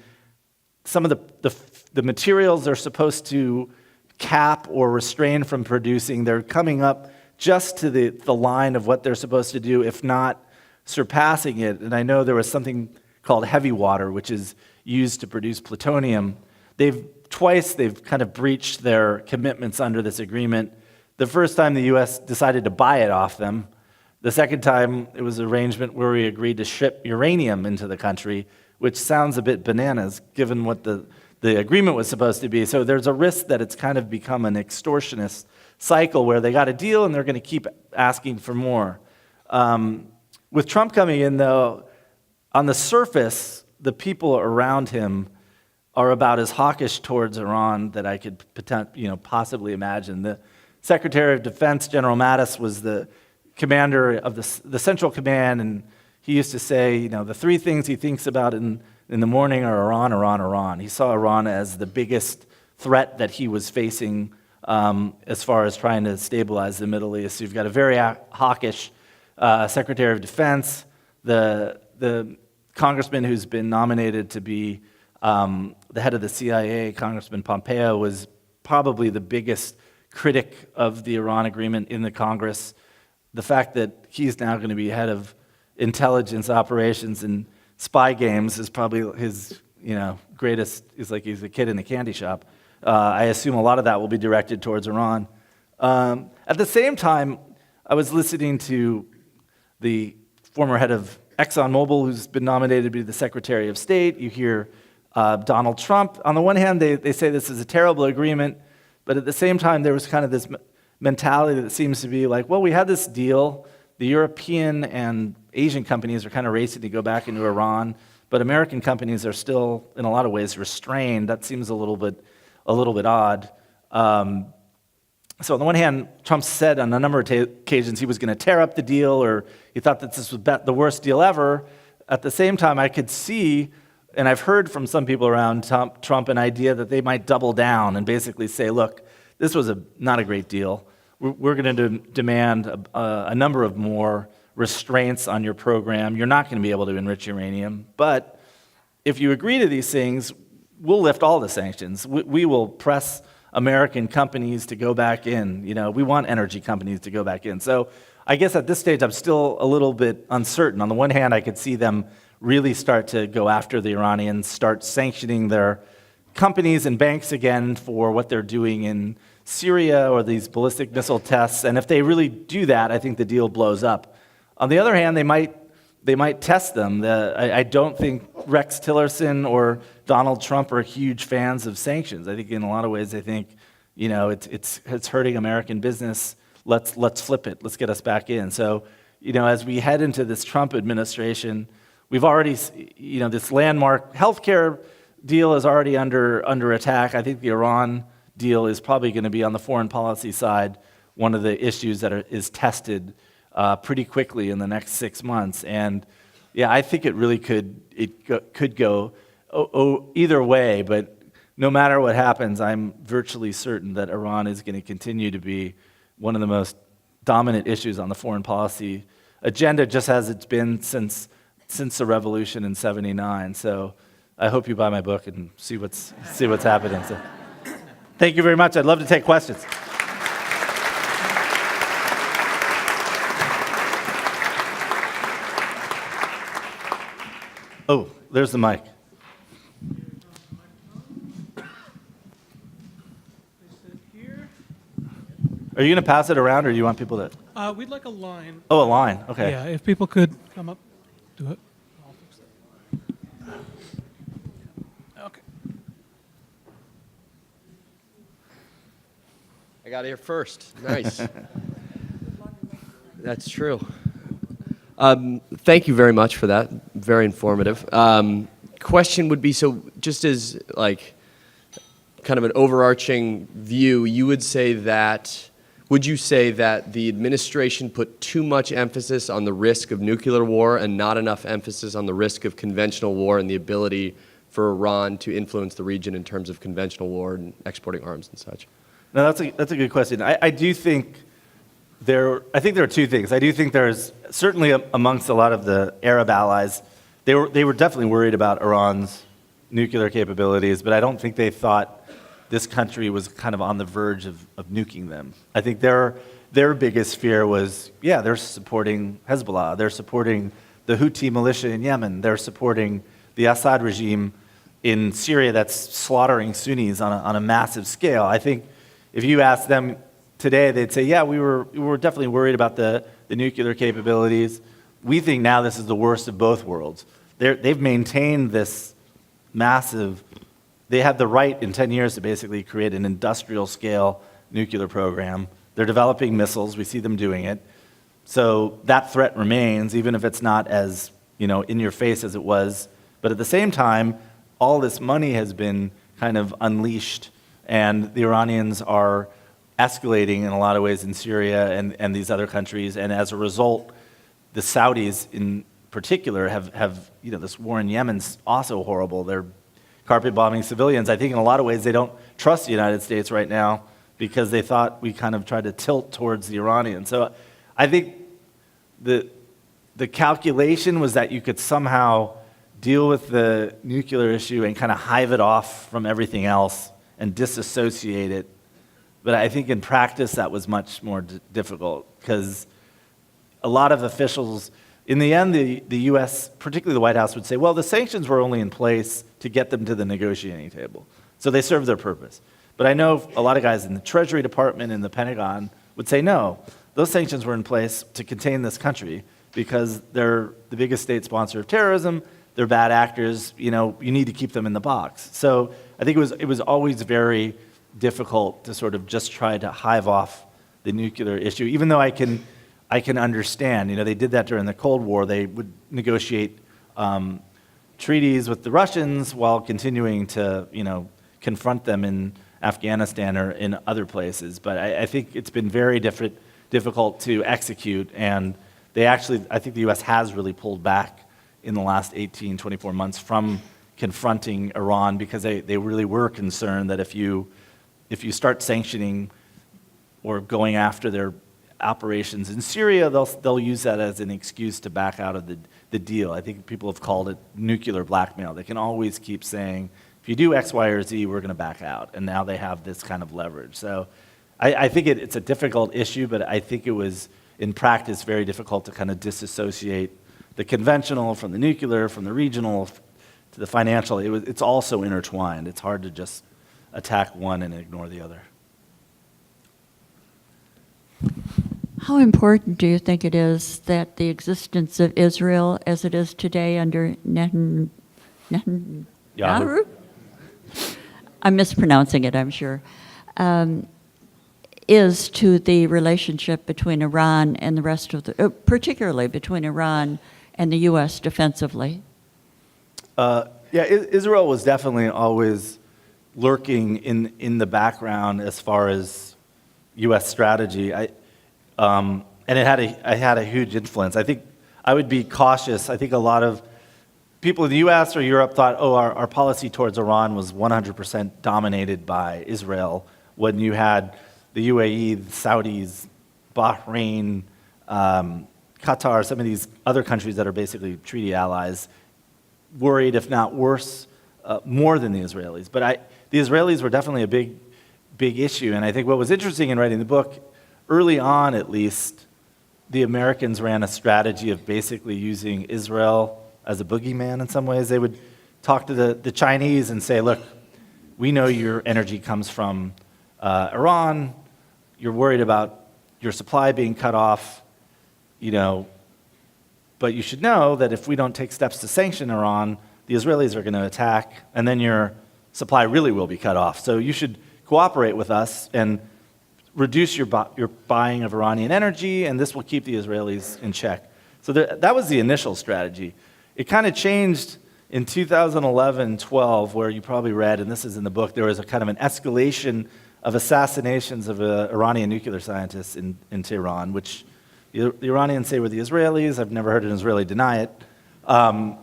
some of the materials they're supposed to cap or restrain from producing, they're coming up just to the line of what they're supposed to do, if not surpassing it. And I know there was something called heavy water, which is used to produce plutonium. They've kind of breached their commitments under this agreement. The first time the U.S. decided to buy it off them. The second time it was an arrangement where we agreed to ship uranium into the country, which sounds a bit bananas given what the agreement was supposed to be. So there's a risk that it's kind of become an extortionist cycle where they got a deal and they're going to keep asking for more. With Trump coming in, though, on the surface, the people around him are about as hawkish towards Iran that I could possibly imagine. The Secretary of Defense, General Mattis, was the commander of the Central Command, and he used to say, the three things he thinks about in the morning are Iran, Iran, Iran. He saw Iran as the biggest threat that he was facing as far as trying to stabilize the Middle East. So you've got a very hawkish Secretary of Defense, the congressman who's been nominated to be the head of the CIA, Congressman Pompeo, was probably the biggest critic of the Iran agreement in the Congress. The fact that he's now going to be head of intelligence operations and spy games is probably his greatest, is like he's a kid in a candy shop. I assume a lot of that will be directed towards Iran. At the same time, I was listening to the former head of ExxonMobil, who's been nominated to be the Secretary of State. You hear Donald Trump. On the one hand, they say this is a terrible agreement, but at the same time, there was kind of this mentality that seems to be like, well, we had this deal. The European and Asian companies are kind of racing to go back into Iran, but American companies are still, in a lot of ways, restrained. That seems a little bit odd. So on the one hand, Trump said on a number of occasions he was going to tear up the deal, or he thought that this was the worst deal ever. At the same time, I could see, and I've heard from some people around Trump, an idea that they might double down and basically say, look, this was not a great deal. We're going to demand a number of more restraints on your program. You're not going to be able to enrich uranium. But if you agree to these things, we'll lift all the sanctions. We will press American companies to go back in. We want energy companies to go back in. So I guess at this stage, I'm still a little bit uncertain. On the one hand, I could see them really start to go after the Iranians, start sanctioning their companies and banks again for what they're doing in Syria or these ballistic missile tests. And if they really do that, I think the deal blows up. On the other hand, they might test them. I don't think Rex Tillerson or Donald Trump are huge fans of sanctions. I think in a lot of ways they think, it's hurting American business. Let's flip it. Let's get us back in. So, as we head into this Trump administration, we've already, this landmark healthcare deal is already under attack. I think the Iran deal is probably going to be on the foreign policy side one of the issues that is tested pretty quickly in the next 6 months. And yeah, I think it really could go either way, but no matter what happens, I'm virtually certain that Iran is going to continue to be one of the most dominant issues on the foreign policy agenda, just as it's been since the revolution in '79. So I hope you buy my book and see what's happening. So, thank you very much. I'd love to take questions. Oh, there's the mic. Are you going to pass it around, or do you want people to? We'd like a line. Oh, a line. Okay. Yeah, if people could come up, do it. I'll fix it. Okay. I got here first. Nice. That's true. Thank you very much for that. Very informative. Question would be, so just as like kind of an overarching view, would you say that the administration put too much emphasis on the risk of nuclear war and not enough emphasis on the risk of conventional war and the ability for Iran to influence the region in terms of conventional war and exporting arms and such? No, that's a good question. I do think there are two things. I do think there's certainly amongst a lot of the Arab allies, they were definitely worried about Iran's nuclear capabilities, but I don't think they thought this country was kind of on the verge of nuking them. I think their biggest fear was, yeah, they're supporting Hezbollah, they're supporting the Houthi militia in Yemen, they're supporting the Assad regime in Syria that's slaughtering Sunnis on a massive scale. I think if you ask them today, they'd say, yeah, we were definitely worried about the nuclear capabilities. We think now this is the worst of both worlds. They've maintained this massive, they had the right in 10 years to basically create an industrial scale nuclear program. They're developing missiles, we see them doing it. So that threat remains, even if it's not as, in your face as it was. But at the same time, all this money has been kind of unleashed, and the Iranians are escalating in a lot of ways in Syria and these other countries. And as a result, the Saudis in particular have this war in Yemen's also horrible. They're carpet bombing civilians. I think in a lot of ways they don't trust the United States right now because they thought we kind of tried to tilt towards the Iranians. So I think the calculation was that you could somehow deal with the nuclear issue and kind of hive it off from everything else and disassociate it. But I think in practice that was much more difficult because a lot of officials, in the end, the U.S., particularly the White House, would say, well, the sanctions were only in place to get them to the negotiating table. So they served their purpose. But I know a lot of guys in the Treasury Department and the Pentagon would say, no, those sanctions were in place to contain this country because they're the biggest state sponsor of terrorism, they're bad actors, you need to keep them in the box. So I think it was always very difficult to sort of just try to hive off the nuclear issue, even though I can understand. They did that during the Cold War. They would negotiate treaties with the Russians while continuing to, confront them in Afghanistan or in other places. But I think it's been very difficult to execute, and I think the U.S. has really pulled back in the last 18, 24 months from confronting Iran because they really were concerned that if you start sanctioning or going after their operations in Syria, they'll use that as an excuse to back out of the deal. I think people have called it nuclear blackmail. They can always keep saying, if you do X, Y, or Z, we're going to back out. And now they have this kind of leverage. So I think it's a difficult issue, but I think it was, in practice, very difficult to kind of disassociate the conventional from the nuclear, from the regional to the financial. It's also intertwined. It's hard to just attack one and ignore the other. How important do you think it is that the existence of Israel as it is today under Netanyahu? I'm mispronouncing it, I'm sure. Is to the relationship between Iran and the rest of the, particularly between Iran and the U.S. defensively? Israel was definitely always lurking in the background as far as U.S. strategy. And it had a huge influence. I think I would be cautious. I think a lot of people in the U.S. or Europe thought, our policy towards Iran was 100% dominated by Israel, when you had the UAE, the Saudis, Bahrain, Qatar, some of these other countries that are basically treaty allies, worried, if not worse, more than the Israelis. But the Israelis were definitely a big issue. And I think what was interesting in writing the book, early on at least, the Americans ran a strategy of basically using Israel as a boogeyman in some ways. They would talk to the Chinese and say, look, we know your energy comes from Iran. You're worried about your supply being cut off, but you should know that if we don't take steps to sanction Iran, the Israelis are going to attack, and then your supply really will be cut off. So you should cooperate with us and reduce your buying of Iranian energy, and this will keep the Israelis in check. So that was the initial strategy. It kind of changed in 2011-12, where you probably read, and this is in the book, there was a kind of an escalation of assassinations of Iranian nuclear scientists in Tehran, which the Iranians say were the Israelis. I've never heard an Israeli deny it. And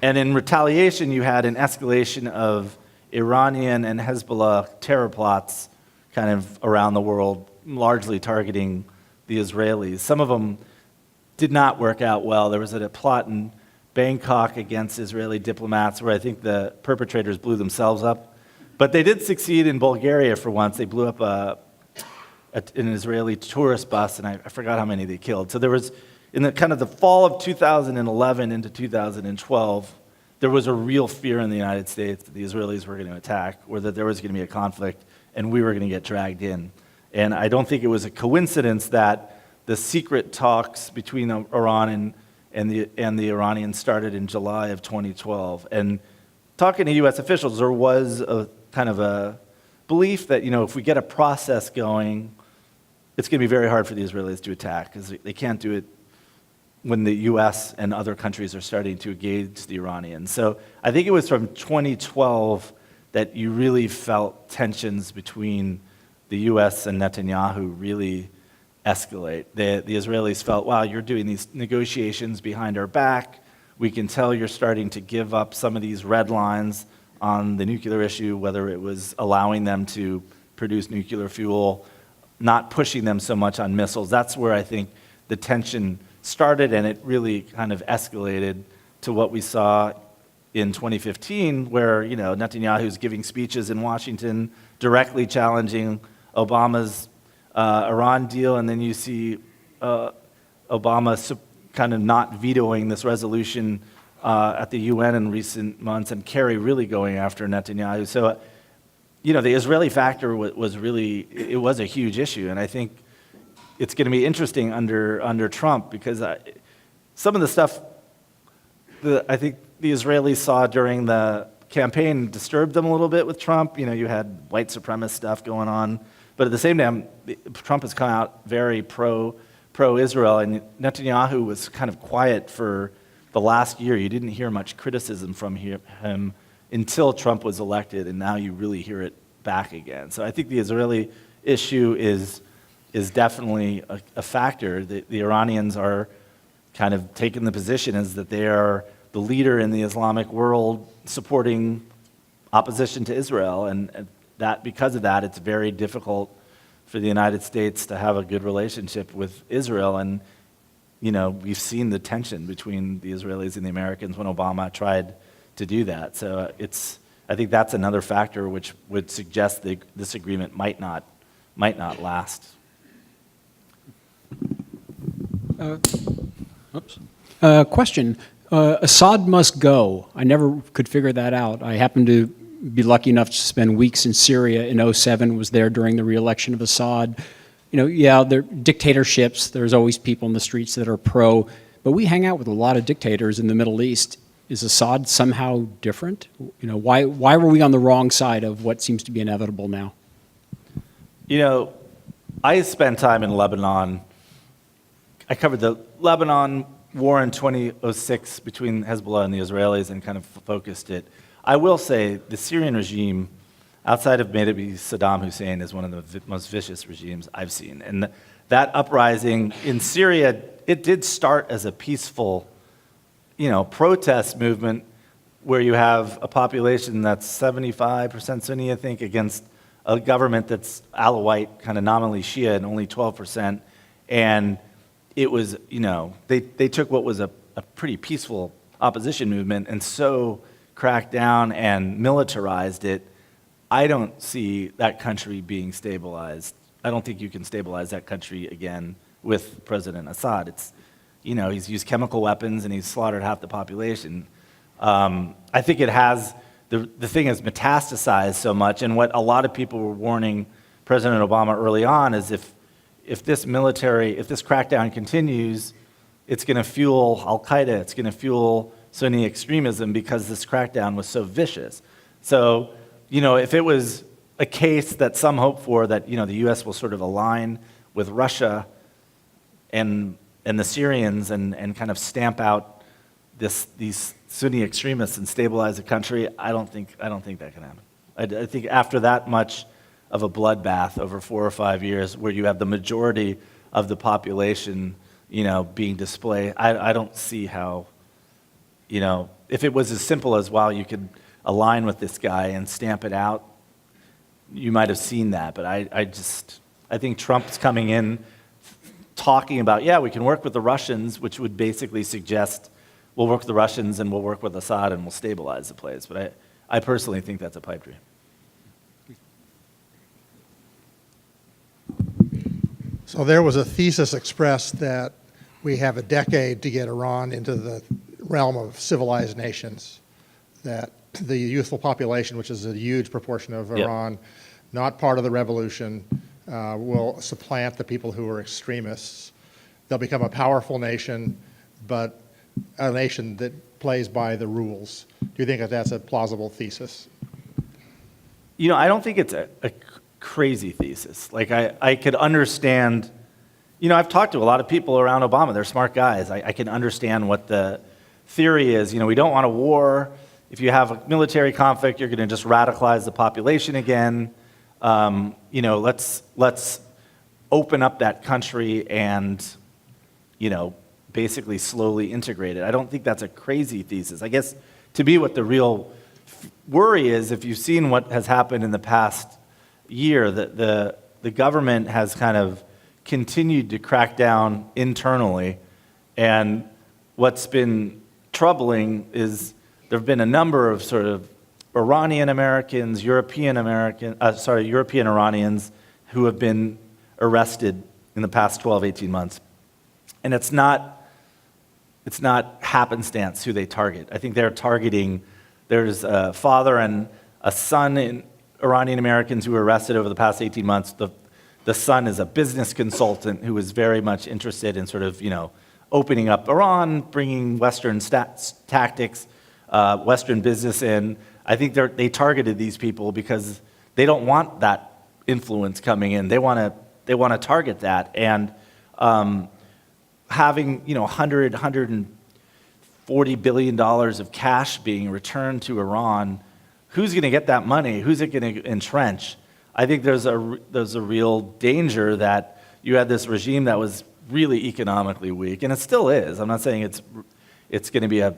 in retaliation, you had an escalation of Iranian and Hezbollah terror plots kind of around the world, largely targeting the Israelis. Some of them did not work out well. There was a plot in Bangkok against Israeli diplomats, where I think the perpetrators blew themselves up. But they did succeed in Bulgaria for once. They blew up an Israeli tourist bus, and I forgot how many they killed. So there was, in the kind of the fall of 2011 into 2012, there was a real fear in the United States that the Israelis were going to attack, or that there was going to be a conflict, and we were going to get dragged in. And I don't think it was a coincidence that the secret talks between Iran and the Iranians started in July of 2012. And talking to U.S. officials, there was a kind of a belief that, if we get a process going, it's going to be very hard for the Israelis to attack, because they can't do it when the U.S. and other countries are starting to engage the Iranians. So I think it was from 2012 that you really felt tensions between the U.S. and Netanyahu really escalate. The Israelis felt, wow, you're doing these negotiations behind our back. We can tell you're starting to give up some of these red lines on the nuclear issue, whether it was allowing them to produce nuclear fuel, not pushing them so much on missiles. That's where I think the tension started, and it really kind of escalated to what we saw in 2015, where Netanyahu's giving speeches in Washington directly challenging Obama's Iran deal, and then you see Obama kind of not vetoing this resolution at the UN in recent months, and Kerry really going after Netanyahu. So, the Israeli factor was really, it was a huge issue, and I think it's going to be interesting under Trump, because some of the stuff that I think the Israelis saw during the campaign disturbed them a little bit with Trump. You had white supremacist stuff going on, but at the same time, Trump has come out very pro-Israel, and Netanyahu was kind of quiet for the last year. You didn't hear much criticism from him until Trump was elected, and now you really hear it back again. So I think the Israeli issue is definitely a factor. The Iranians are kind of taking the position as that they are the leader in the Islamic world supporting opposition to Israel, and that because of that, it's very difficult for the United States to have a good relationship with Israel. And we've seen the tension between the Israelis and the Americans when Obama tried to do that. So I think that's another factor which would suggest this agreement might not last. Question. Assad must go. I never could figure that out. I happened to be lucky enough to spend weeks in Syria in 2007, was there during the re-election of Assad. There are dictatorships. There's always people in the streets that are pro, but we hang out with a lot of dictators in the Middle East. Is Assad somehow different? Why were we on the wrong side of what seems to be inevitable now? I spent time in Lebanon. I covered the Lebanon war in 2006 between Hezbollah and the Israelis and kind of focused it. I will say the Syrian regime, outside of maybe Saddam Hussein, is one of the most vicious regimes I've seen. And that uprising in Syria, it did start as a peaceful, protest movement where you have a population that's 75% Sunni, I think, against a government that's Alawite, kind of nominally Shia, and only 12%. And it was, they took what was a pretty peaceful opposition movement and so cracked down and militarized it. I don't see that country being stabilized. I don't think you can stabilize that country again with President Assad. He's used chemical weapons and he's slaughtered half the population. I think it has, the thing has metastasized so much, and what a lot of people were warning President Obama early on is if this crackdown continues, it's going to fuel Al-Qaeda, it's going to fuel Sunni extremism because this crackdown was so vicious. So, if it was a case that some hope for that, the U.S. will sort of align with Russia and the Syrians and kind of stamp out these Sunni extremists and stabilize the country, I don't think that can happen. I think after that much of a bloodbath over 4 or 5 years, where you have the majority of the population, being displaced, I don't see how, if it was as simple as, wow, you could align with this guy and stamp it out, you might have seen that. But I think Trump's coming in talking about, yeah, we can work with the Russians, which would basically suggest we'll work with the Russians and we'll work with Assad and we'll stabilize the place. But I personally think that's a pipe dream. So there was a thesis expressed that we have a decade to get Iran into the realm of civilized nations, that the youthful population, which is a huge proportion of Yep. Iran, not part of the revolution, will supplant the people who are extremists. They'll become a powerful nation, but a nation that plays by the rules. Do you think that that's a plausible thesis? You know, I don't think it's a crazy thesis. Like, I could understand, you know, I've talked to a lot of people around Obama. They're smart guys. I can understand what the theory is. You know, we don't want a war. If you have a military conflict, you're going to just radicalize the population again. You know, let's open up that country and, you know, basically slowly integrate it. I don't think that's a crazy thesis. I guess to me what the real worry is, if you've seen what has happened in the past year, that the government has kind of continued to crack down internally, and what's been troubling is there have been a number of sort of Iranian Americans, European Iranians who have been arrested in the past 12, 18 months. And it's not happenstance who they target. I think they're targeting, there's a father and a son in Iranian Americans who were arrested over the past 18 months. The son is a business consultant who is very much interested in sort of, you know, opening up Iran, bringing Western tactics, Western business in. I think they targeted these people because they don't want that influence coming in. They want to target that. And having, you know, $140 billion of cash being returned to Iran, who's going to get that money? Who's it going to entrench? I think there's a real danger that you had this regime that was really economically weak, and it still is. I'm not saying it's going to be a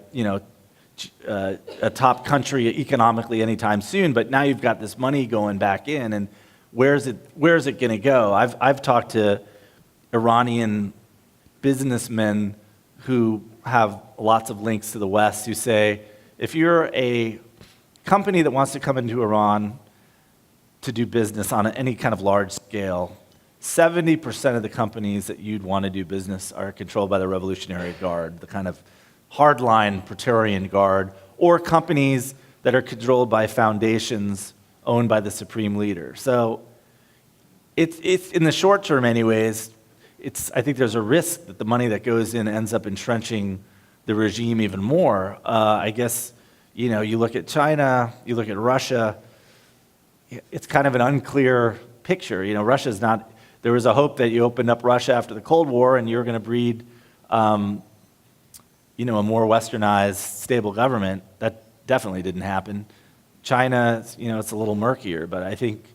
top country economically anytime soon, but now you've got this money going back in, and where's it going to go? I've talked to Iranian businessmen who have lots of links to the West who say, if you're a company that wants to come into Iran to do business on any kind of large scale, 70% of the companies that you'd want to do business are controlled by the Revolutionary Guard, the kind of hardline Praetorian Guard, or companies that are controlled by foundations owned by the supreme leader. So it's in the short term anyways, I think there's a risk that the money that goes in ends up entrenching the regime even more. I guess, you know, you look at China, you look at Russia, it's kind of an unclear picture. You know, Russia's not, there was a hope that you opened up Russia after the Cold War and you're going to breed, you know, a more westernized, stable government. That definitely didn't happen. China, you know, it's a little murkier, but I think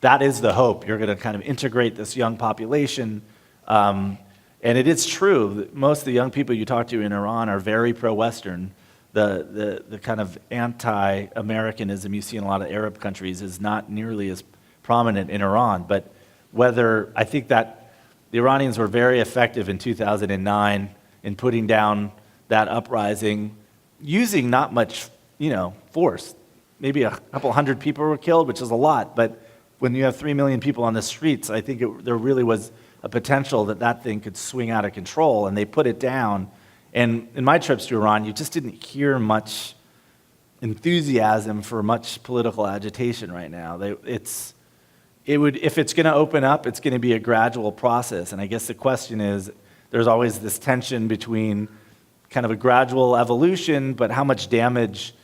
that is the hope. You're going to kind of integrate this young population. And it is true that most of the young people you talk to in Iran are very pro-Western. The kind of anti-Americanism you see in a lot of Arab countries is not nearly as prominent in Iran. But I think that the Iranians were very effective in 2009 in putting down that uprising, using not much, you know, force. Maybe a couple hundred people were killed, which is a lot. But when you have 3 million people on the streets, I think there really was a potential that thing could swing out of control, and they put it down. And in my trips to Iran, you just didn't hear much enthusiasm for much political agitation right now. If it's going to open up, it's going to be a gradual process. And I guess the question is, there's always this tension between kind of a gradual evolution, but how much damage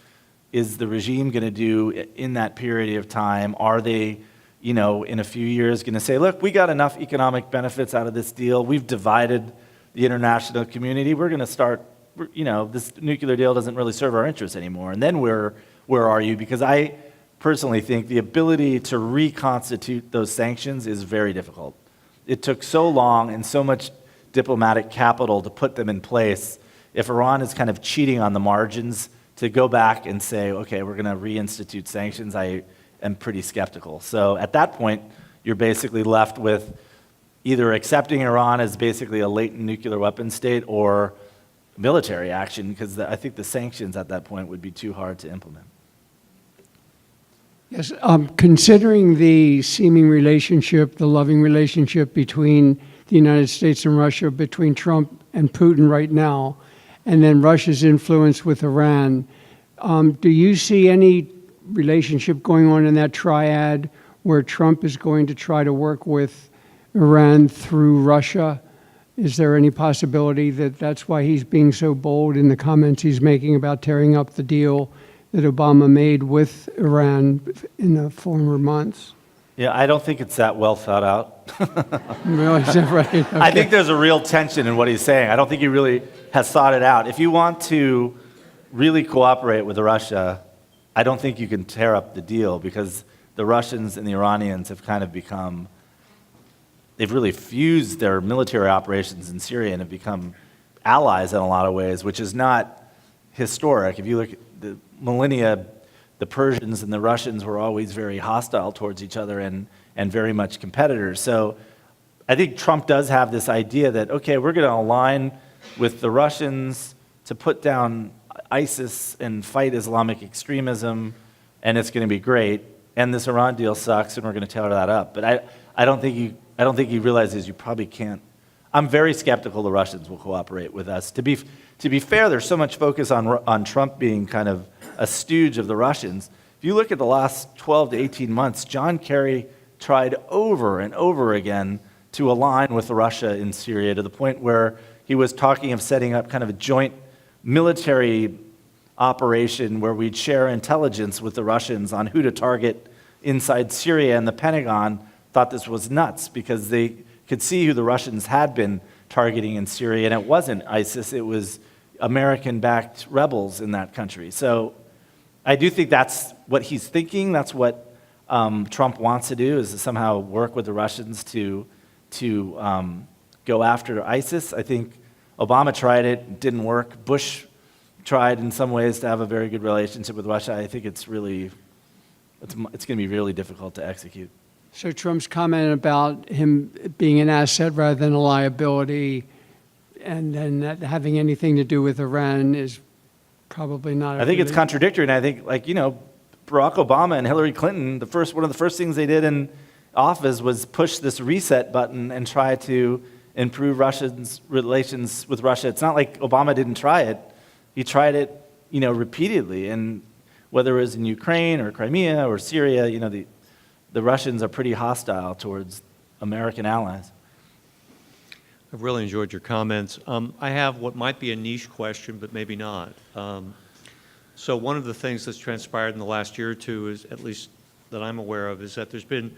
is the regime going to do in that period of time? Are they, you know, in a few years going to say, look, we got enough economic benefits out of this deal. We've divided the international community. We're going to start, you know, this nuclear deal doesn't really serve our interests anymore. And then where are you? Because I personally think the ability to reconstitute those sanctions is very difficult. It took so long and so much diplomatic capital to put them in place. If Iran is kind of cheating on the margins, to go back and say, okay, we're going to reinstitute sanctions, I am pretty skeptical. So at that point, you're basically left with either accepting Iran as basically a latent nuclear weapon state or military action because I think the sanctions at that point would be too hard to implement. Yes, considering the seeming relationship, the loving relationship between the United States and Russia, between Trump and Putin right now, and then Russia's influence with Iran, do you see any relationship going on in that triad where Trump is going to try to work with Iran through Russia? Is there any possibility that that's why he's being so bold in the comments he's making about tearing up the deal that Obama made with Iran in the former months? Yeah, I don't think it's that well thought out. Really, is that right? Okay. I think there's a real tension in what he's saying. I don't think he really has thought it out. If you want to really cooperate with Russia, I don't think you can tear up the deal because the Russians and the Iranians have kind of become, they've really fused their military operations in Syria and have become allies in a lot of ways, which is not historic. If you look at the millennia, the Persians and the Russians were always very hostile towards each other and very much competitors. So I think Trump does have this idea that, okay, we're going to align with the Russians to put down ISIS and fight Islamic extremism, and it's going to be great. And this Iran deal sucks, and we're going to tear that up. But I don't think he realizes you probably can't. I'm very skeptical the Russians will cooperate with us. To be fair, there's so much focus on Trump being kind of a stooge of the Russians. If you look at the last 12 to 18 months, John Kerry tried over and over again to align with Russia in Syria to the point where he was talking of setting up kind of a joint military operation where we'd share intelligence with the Russians on who to target inside Syria, and the Pentagon thought this was nuts because they could see who the Russians had been targeting in Syria, and it wasn't ISIS, it was American-backed rebels in that country. So I do think that's what he's thinking, that's what Trump wants to do, is to somehow work with the Russians to go after ISIS. I think Obama tried it didn't work. Bush tried in some ways to have a very good relationship with Russia. I think it's going to be really difficult to execute. So Trump's comment about him being an asset rather than a liability and then not having anything to do with Iran is probably not. I think it's contradictory, and I think, Barack Obama and Hillary Clinton, one of the first things they did in office was push this reset button and try to improve Russia's relations with Russia. It's not like Obama didn't try it. He tried it, repeatedly, and whether it was in Ukraine or Crimea or Syria, the Russians are pretty hostile towards American allies. I've really enjoyed your comments. I have what might be a niche question, but maybe not. So one of the things that's transpired in the last year or two, is, at least that I'm aware of, is that there's been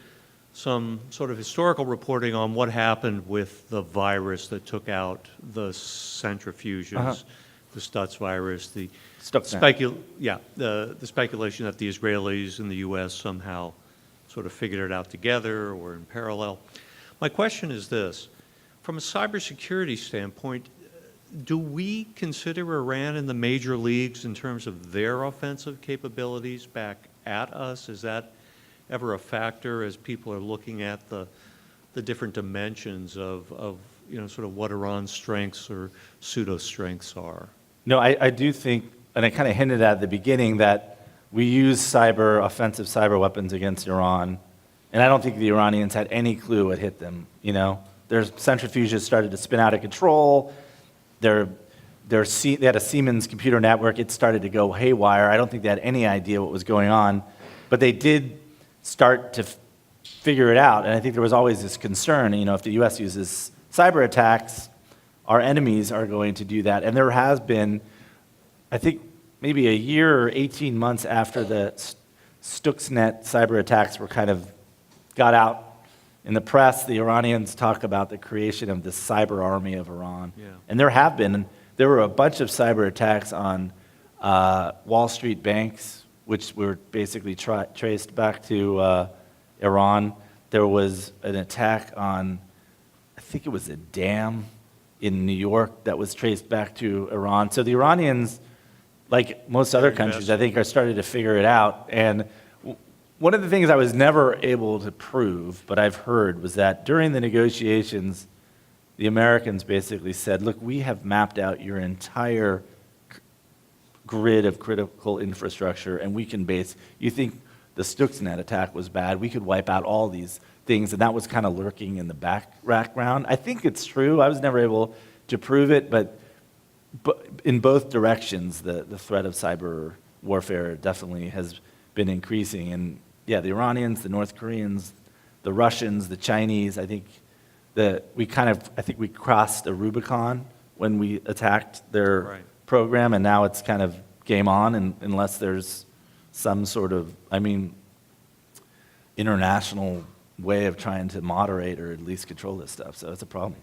some sort of historical reporting on what happened with the virus that took out the centrifuges, the Stutz virus, the speculation that the Israelis and the U.S. somehow sort of figured it out together or in parallel. My question is this. From a cybersecurity standpoint, do we consider Iran in the major leagues in terms of their offensive capabilities back at us? Is that ever a factor as people are looking at the different dimensions of sort of what Iran's strengths or pseudo-strengths are? No, I do think, and I kind of hinted at the beginning, that we use offensive cyber weapons against Iran, and I don't think the Iranians had any clue what hit them, Their centrifuges started to spin out of control. They had a Siemens computer network. It started to go haywire. I don't think they had any idea what was going on, but they did start to figure it out, and I think there was always this concern, if the U.S. uses cyber attacks, our enemies are going to do that. And there has been, I think, maybe a year or 18 months after the Stuxnet cyber attacks were kind of got out in the press, the Iranians talk about the creation of the cyber army of Iran. Yeah. And there were a bunch of cyber attacks on Wall Street banks, which were basically traced back to Iran. There was an attack on, I think it was a dam in New York that was traced back to Iran. So the Iranians, like most other countries, I think, are starting to figure it out. And one of the things I was never able to prove, but I've heard, was that during the negotiations the Americans basically said, look, we have mapped out your entire grid of critical infrastructure, and we can base, you think the Stuxnet attack was bad, we could wipe out all these things, and that was kind of lurking in the background. I think it's true. I was never able to prove it, but in both directions, the threat of cyber warfare definitely has been increasing. And yeah, the Iranians, the North Koreans, the Russians, the Chinese, I think we crossed a Rubicon when we attacked their Right. program, and now it's kind of game on, and unless there's some sort of, international way of trying to moderate or at least control this stuff. So it's a problem.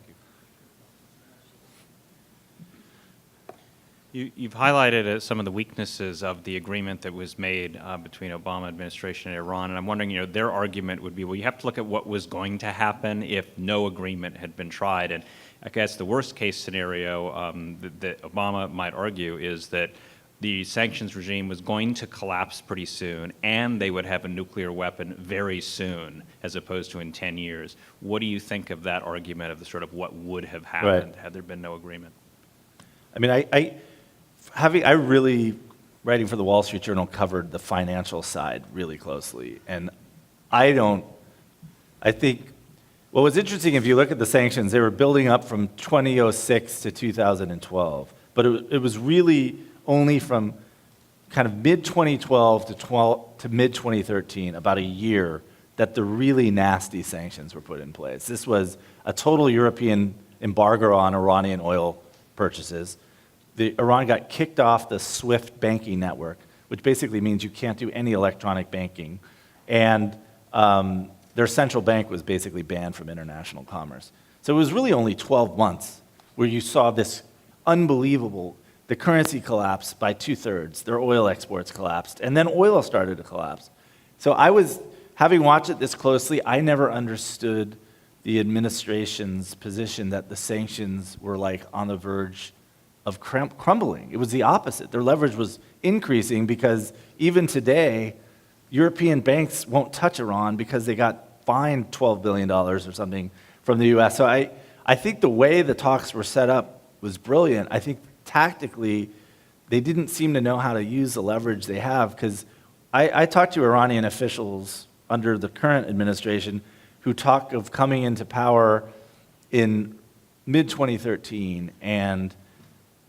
You've highlighted some of the weaknesses of the agreement that was made between Obama administration and Iran, and I'm wondering, their argument would be, well, you have to look at what was going to happen if no agreement had been tried. And I guess the worst case scenario that Obama might argue is that the sanctions regime was going to collapse pretty soon, and they would have a nuclear weapon very soon, as opposed to in 10 years. What do you think of that argument of the sort of what would have happened had there been no agreement? I really, writing for the Wall Street Journal, covered the financial side really closely. And I think, what was interesting, if you look at the sanctions, they were building up from 2006 to 2012. But it was really only from kind of mid-2012 to mid-2013, about a year, that the really nasty sanctions were put in place. This was a total European embargo on Iranian oil purchases. Iran got kicked off the SWIFT banking network, which basically means you can't do any electronic banking. And their central bank was basically banned from international commerce. So it was really only 12 months where you saw this unbelievable, the currency collapsed by 2/3, their oil exports collapsed, and then oil started to collapse. So having watched it this closely, I never understood the administration's position that the sanctions were like on the verge of crumbling. It was the opposite. Their leverage was increasing because even today, European banks won't touch Iran because they got fined $12 billion or something from the US. So I think the way the talks were set up was brilliant. I think tactically, they didn't seem to know how to use the leverage they have, because I talked to Iranian officials under the current administration who talk of coming into power in mid-2013 and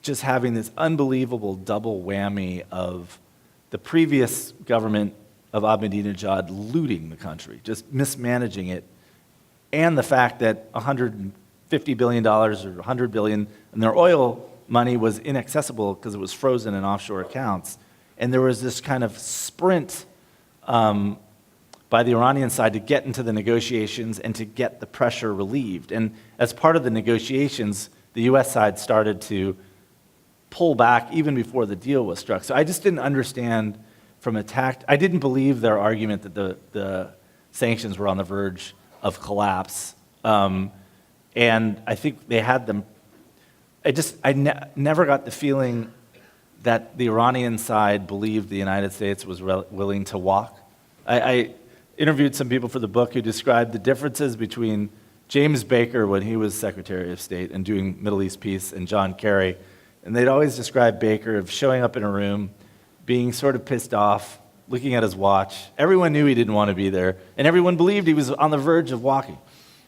just having this unbelievable double whammy of the previous government of Ahmadinejad looting the country, just mismanaging it, and the fact that $150 billion or $100 billion in their oil money was inaccessible because it was frozen in offshore accounts. And there was this kind of sprint by the Iranian side to get into the negotiations and to get the pressure relieved. And as part of the negotiations, the US side started to pull back even before the deal was struck. So I just didn't understand I didn't believe their argument that the sanctions were on the verge of collapse. And I think they had them. I never got the feeling that the Iranian side believed the United States was willing to walk. I interviewed some people for the book who described the differences between James Baker when he was Secretary of State and doing Middle East peace, and John Kerry. And they'd always describe Baker of showing up in a room, being sort of pissed off, looking at his watch. Everyone knew he didn't want to be there, and everyone believed he was on the verge of walking.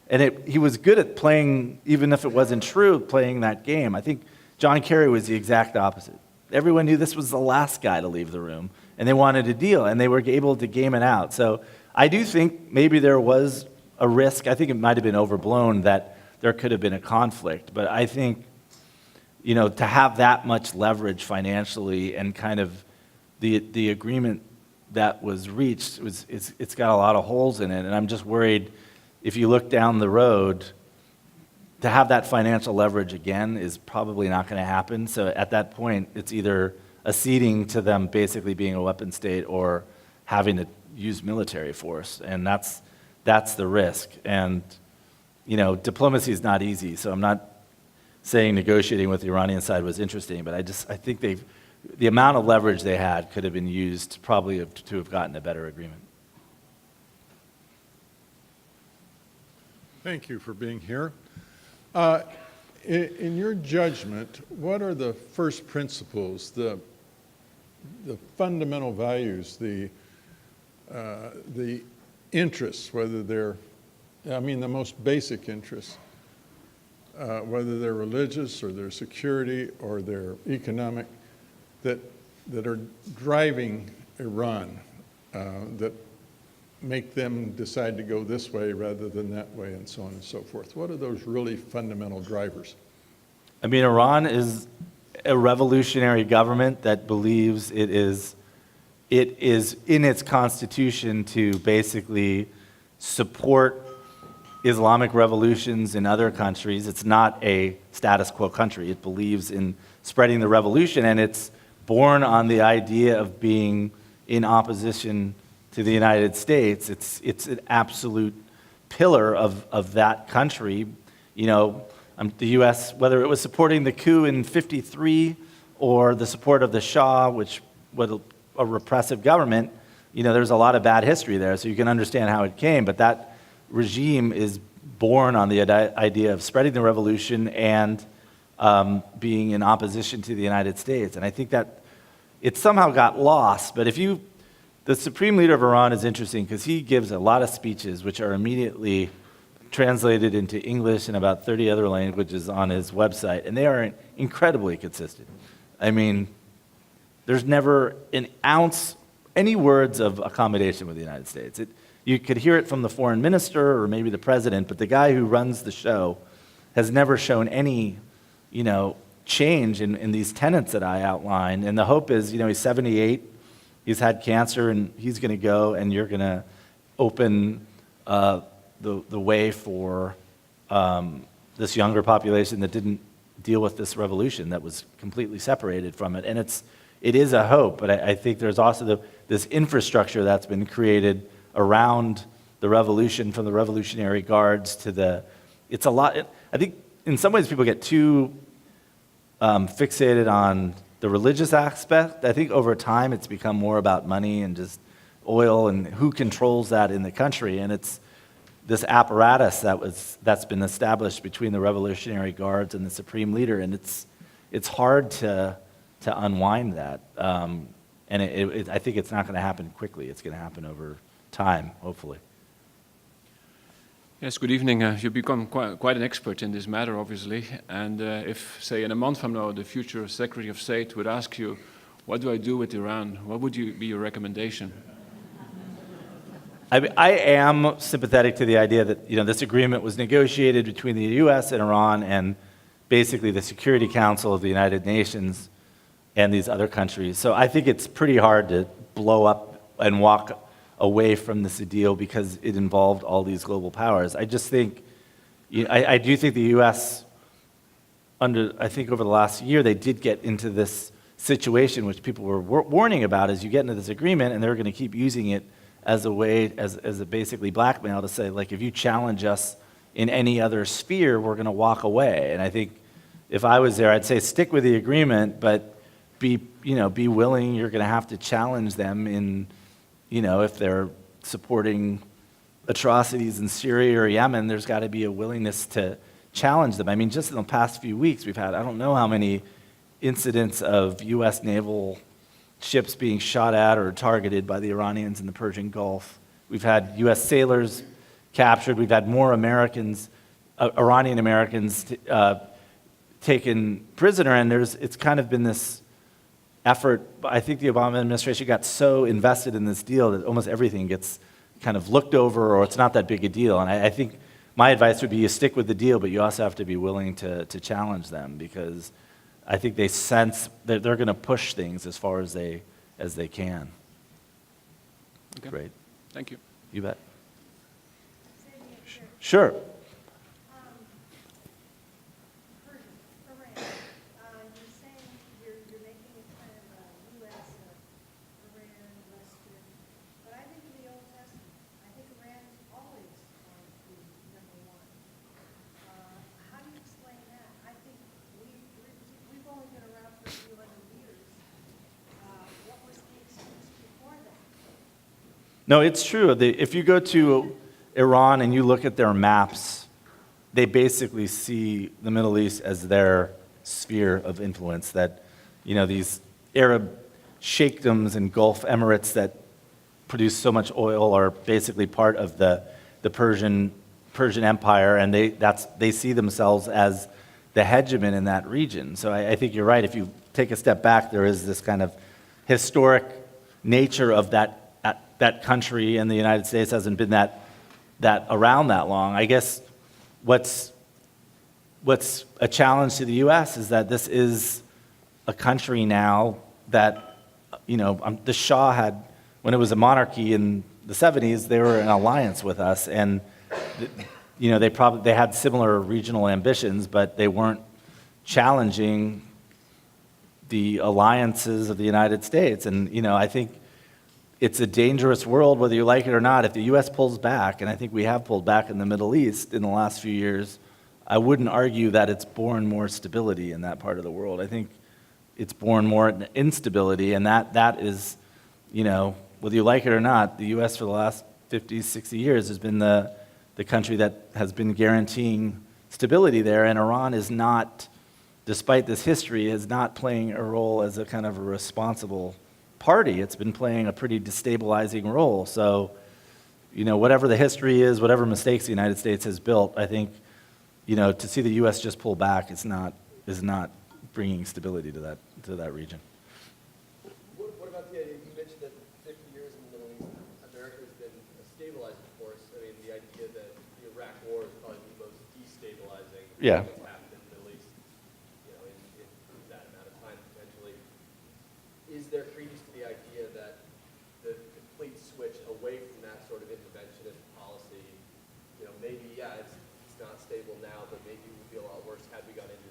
And he was good at playing, even if it wasn't true, playing that game. I think John Kerry was the exact opposite. Everyone knew this was the last guy to leave the room, and they wanted a deal, and they were able to game it out. So I do think maybe there was a risk. I think it might have been overblown that there could have been a conflict. But I think, to have that much leverage financially and kind of the agreement that was reached, it's got a lot of holes in it. And I'm just worried, if you look down the road, to have that financial leverage again is probably not going to happen. So at that point, it's either acceding to them basically being a weapon state or having to use military force. And that's the risk. And, diplomacy is not easy. So I'm not saying negotiating with the Iranian side was interesting, but I think the amount of leverage they had could have been used probably to have gotten a better agreement. Thank you for being here. In your judgment, what are the first principles, the fundamental values, the interests, whether they're, I mean, the most basic interests, whether they're religious or they're security or they're economic, that are driving Iran, that make them decide to go this way rather than that way, and so on and so forth? What are those really fundamental drivers? I mean, Iran is a revolutionary government that believes it is in its constitution to basically support Islamic revolutions in other countries. It's not a status quo country. It believes in spreading the revolution, and it's born on the idea of being in opposition to the United States. It's an absolute pillar of that country. You know, the U.S., whether it was supporting the coup in '53 or the support of the Shah, which was a repressive government, you know, there's a lot of bad history there, so you can understand how it came. But that regime is born on the idea of spreading the revolution and being in opposition to the United States. And I think that it somehow got lost. But the supreme leader of Iran is interesting because he gives a lot of speeches which are immediately translated into English and about 30 other languages on his website, and they are incredibly consistent. I mean, there's never an ounce, any words of accommodation with the United States. You could hear it from the foreign minister or maybe the president, but the guy who runs the show has never shown any, you know, change in these tenets that I outlined. And the hope is, you know, he's 78, he's had cancer, and he's going to go, and you're going to open the way for this younger population that didn't deal with this revolution, that was completely separated from it. And it is a hope, but I think there's also this infrastructure that's been created around the revolution, from the Revolutionary Guards to it's a lot. I think in some ways people get too fixated on the religious aspect. I think over time it's become more about money and just oil and who controls that in the country. And it's this apparatus that's been established between the Revolutionary Guards and the supreme leader, and it's hard to unwind that. And I think it's not going to happen quickly. It's going to happen over time, hopefully. Yes, good evening. You've become quite an expert in this matter, obviously. And if, say, in a month from now, the future Secretary of State would ask you, what do I do with Iran? What would be your recommendation? I am sympathetic to the idea that, you know, this agreement was negotiated between the U.S. and Iran and basically the Security Council of the United Nations and these other countries. So I think it's pretty hard to blow up and walk away from this deal because it involved all these global powers. I just think, I do think the U.S., I think over the last year, they did get into this situation which people were warning about, as you get into this agreement, and they're going to keep using it as a way, as a basically blackmail to say, like, if you challenge us in any other sphere, we're going to walk away. And I think if I was there, I'd say stick with the agreement, but be willing. You're going to have to challenge them in, if they're supporting atrocities in Syria or Yemen, there's got to be a willingness to challenge them. I mean, just in the past few weeks, we've had, I don't know how many incidents of U.S. naval ships being shot at or targeted by the Iranians in the Persian Gulf. We've had U.S. sailors captured. We've had more Americans, Iranian Americans, taken prisoner, and it's kind of been this effort. I think the Obama administration got so invested in this deal that almost everything gets kind of looked over, or it's not that big a deal. And I think my advice would be you stick with the deal, but you also have to be willing to challenge them, because I think they sense that they're going to push things as far as they can. Okay. Great. Thank you. You bet. Sure. Iran, you're saying you're making it kind of a U.S. Iran, Western, but I think in the Old Testament, I think Iran is always going to be number one. How do you explain that? I think we've only been around for a few hundred years. What was the excuse before that? No, it's true. If you go to Iran and you look at their maps they basically see the Middle East as their sphere of influence, that, these Arab sheikdoms and Gulf Emirates that produce so much oil are basically part of the Persian Empire, and they see themselves as the hegemon in that region. So I think you're right. If you take a step back, there is this kind of historic nature of that country, and the United States hasn't been that around that long. I guess what's a challenge to the U.S. is that this is a country now that, the Shah had, when it was a monarchy in the 70s, they were in alliance with us, and they had similar regional ambitions, but they weren't challenging the alliances of the United States. And, I think it's a dangerous world, whether you like it or not. If the U.S. pulls back, and I think we have pulled back in the Middle East in the last few years, I wouldn't argue that it's born more stability in that part of the world. I think it's born more instability, and that is, whether you like it or not, the U.S. for the last 50, 60 years has been the country that has been guaranteeing stability there, and Iran is not, despite this history, is not playing a role as a kind of a responsible party. It's been playing a pretty destabilizing role. So, whatever the history is, whatever mistakes the United States has built, I think, to see the U.S. just pull back is not bringing stability to that region. What about the idea, you mentioned that 50 years in the Middle East, America has been a stabilizing force. I mean, the idea that the Iraq War is probably the most destabilizing Yeah. thing that's happened in the Middle East, in that amount of time, potentially. Is there credence to the idea that the complete switch away from that sort of interventionist policy, maybe, it's not stable now, but maybe it would be a lot worse had we gone into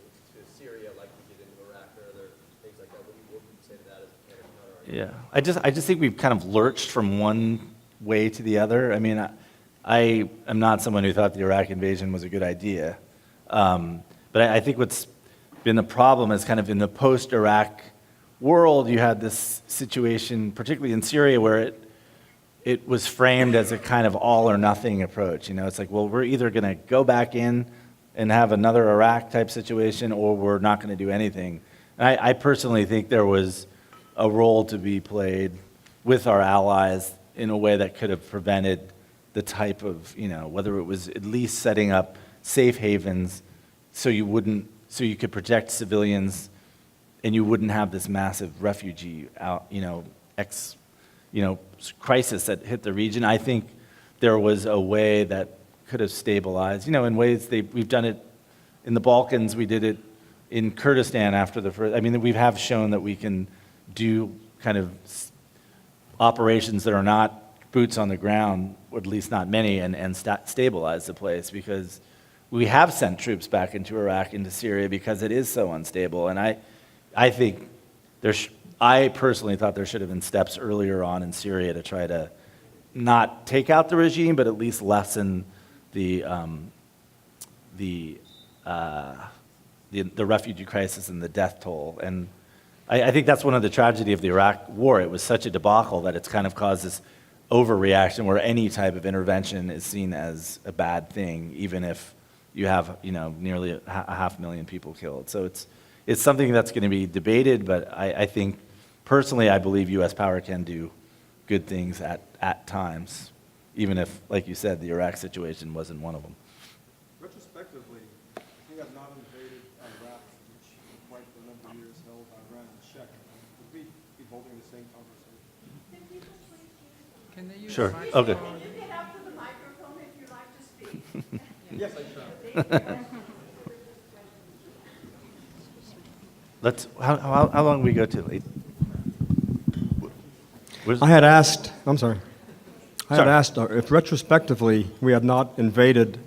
Syria like we did into Iraq or other things like that? What would you say to that as a counter-argument? Yeah, I just think we've kind of lurched from one way to the other. I mean, I am not someone who thought the Iraq invasion was a good idea, but I think what's been the problem is kind of in the post-Iraq world, you had this situation, particularly in Syria, where it was framed as a kind of all or nothing approach. It's like, well, we're either going to go back in and have another Iraq type situation, or we're not going to do anything. And I personally think there was a role to be played with our allies in a way that could have prevented the type of, whether it was at least setting up safe havens so you could protect civilians and you wouldn't have this massive refugee crisis that hit the region. I think there was a way that could have stabilized, in ways we've done it in the Balkans, we did it in Kurdistan after the first, we have shown that we can do kind of operations that are not boots on the ground, or at least not many, and stabilize the place, because we have sent troops back into Iraq, into Syria, because it is so unstable. And I think I personally thought there should have been steps earlier on in Syria to try to not take out the regime, but at least lessen the refugee crisis and the death toll. And I think that's one of the tragedy of the Iraq War. It was such a debacle that it's kind of caused this overreaction where any type of intervention is seen as a bad thing, even if you have nearly a 500,000 people killed. So it's something that's going to be debated, but I think personally I believe U.S. power can do good things at times, even if, like you said, the Iraq situation wasn't one of them. Retrospectively, we have not invaded Iraq, which for quite a number of years held Iran in check. Would we be holding the same conversation? Can they use Sure. microphone? Okay. You get up to the microphone if you like to speak. Yes, I shall. How long do we go to? I had asked if retrospectively we had not invaded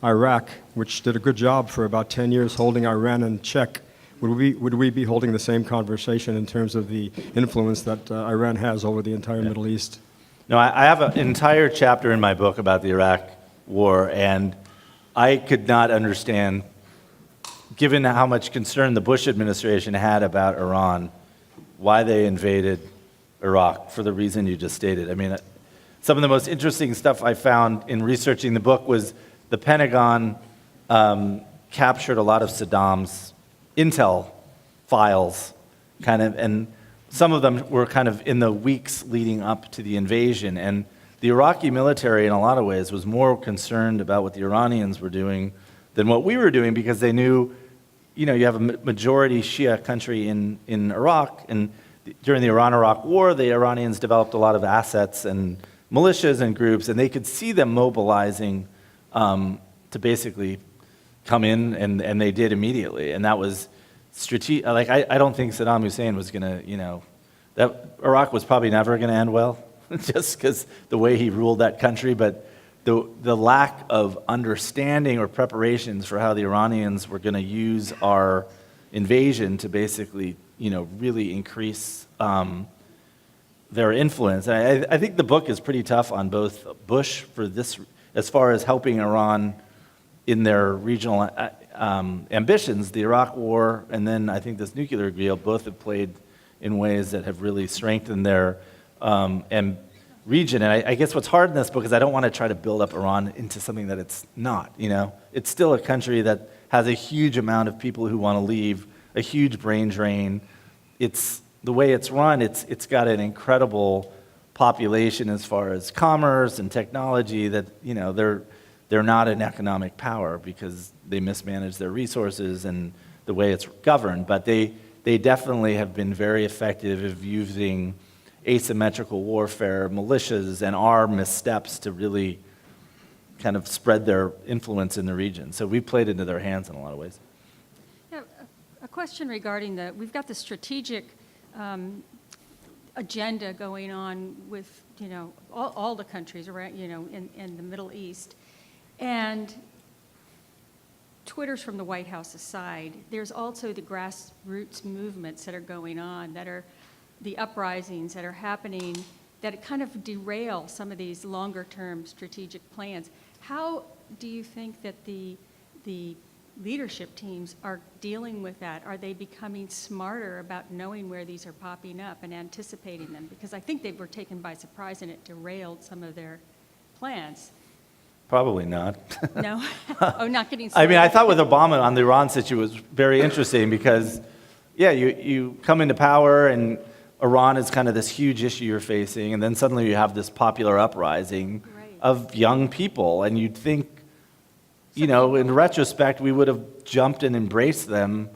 Iraq, which did a good job for about 10 years holding Iran in check, would we be holding the same conversation in terms of the influence that Iran has over the entire Middle East? No, I have an entire chapter in my book about the Iraq War, and I could not understand, given how much concern the Bush administration had about Iran, why they invaded Iraq for the reason you just stated. Some of the most interesting stuff I found in researching the book was the Pentagon captured a lot of Saddam's intel files, kind of, and some of them were kind of in the weeks leading up to the invasion. And the Iraqi military, in a lot of ways, was more concerned about what the Iranians were doing than what we were doing, because they knew, you know, you have a majority Shia country in Iraq, and during the Iran-Iraq War, the Iranians developed a lot of assets and militias and groups, and they could see them mobilizing to basically come in, and they did immediately. And that was strategic. Like, I don't think Saddam Hussein was going to, you know, that Iraq was probably never going to end well, just because the way he ruled that country. But the lack of understanding or preparations for how the Iranians were going to use our invasion to basically, you know, really increase their influence. And I think the book is pretty tough on both Bush for this, as far as helping Iran in their regional ambitions. The Iraq War and then I think this nuclear deal both have played in ways that have really strengthened their region. And I guess what's hard in this book is I don't want to try to build up Iran into something that it's not. You know, it's still a country that has a huge amount of people who want to leave, a huge brain drain. It's the way it's run. It's got an incredible population as far as commerce and technology that, you know, they're not an economic power because they mismanage their resources and the way it's governed. But they definitely have been very effective at using asymmetrical warfare, militias, and our missteps to really kind of spread their influence in the region. So we played into their hands in a lot of ways. Yeah, a question regarding we've got the strategic agenda going on with, you know, all the countries around, you know, in the Middle East. And Twitter's from the White House aside, there's also the grassroots movements that are going on, that are the uprisings that are happening, that kind of derail some of these longer-term strategic plans. How do you think that the leadership teams are dealing with that? Are they becoming smarter about knowing where these are popping up and anticipating them? Because I think they were taken by surprise and it derailed some of their plans. Probably not. No? Oh, not getting I started. mean, I thought with Obama on the Iran situation was very interesting because, yeah, you come into power and Iran is kind of this huge issue you're facing, and then suddenly you have this popular uprising of young people, and you'd think, you know, in retrospect, we would have jumped and embraced them,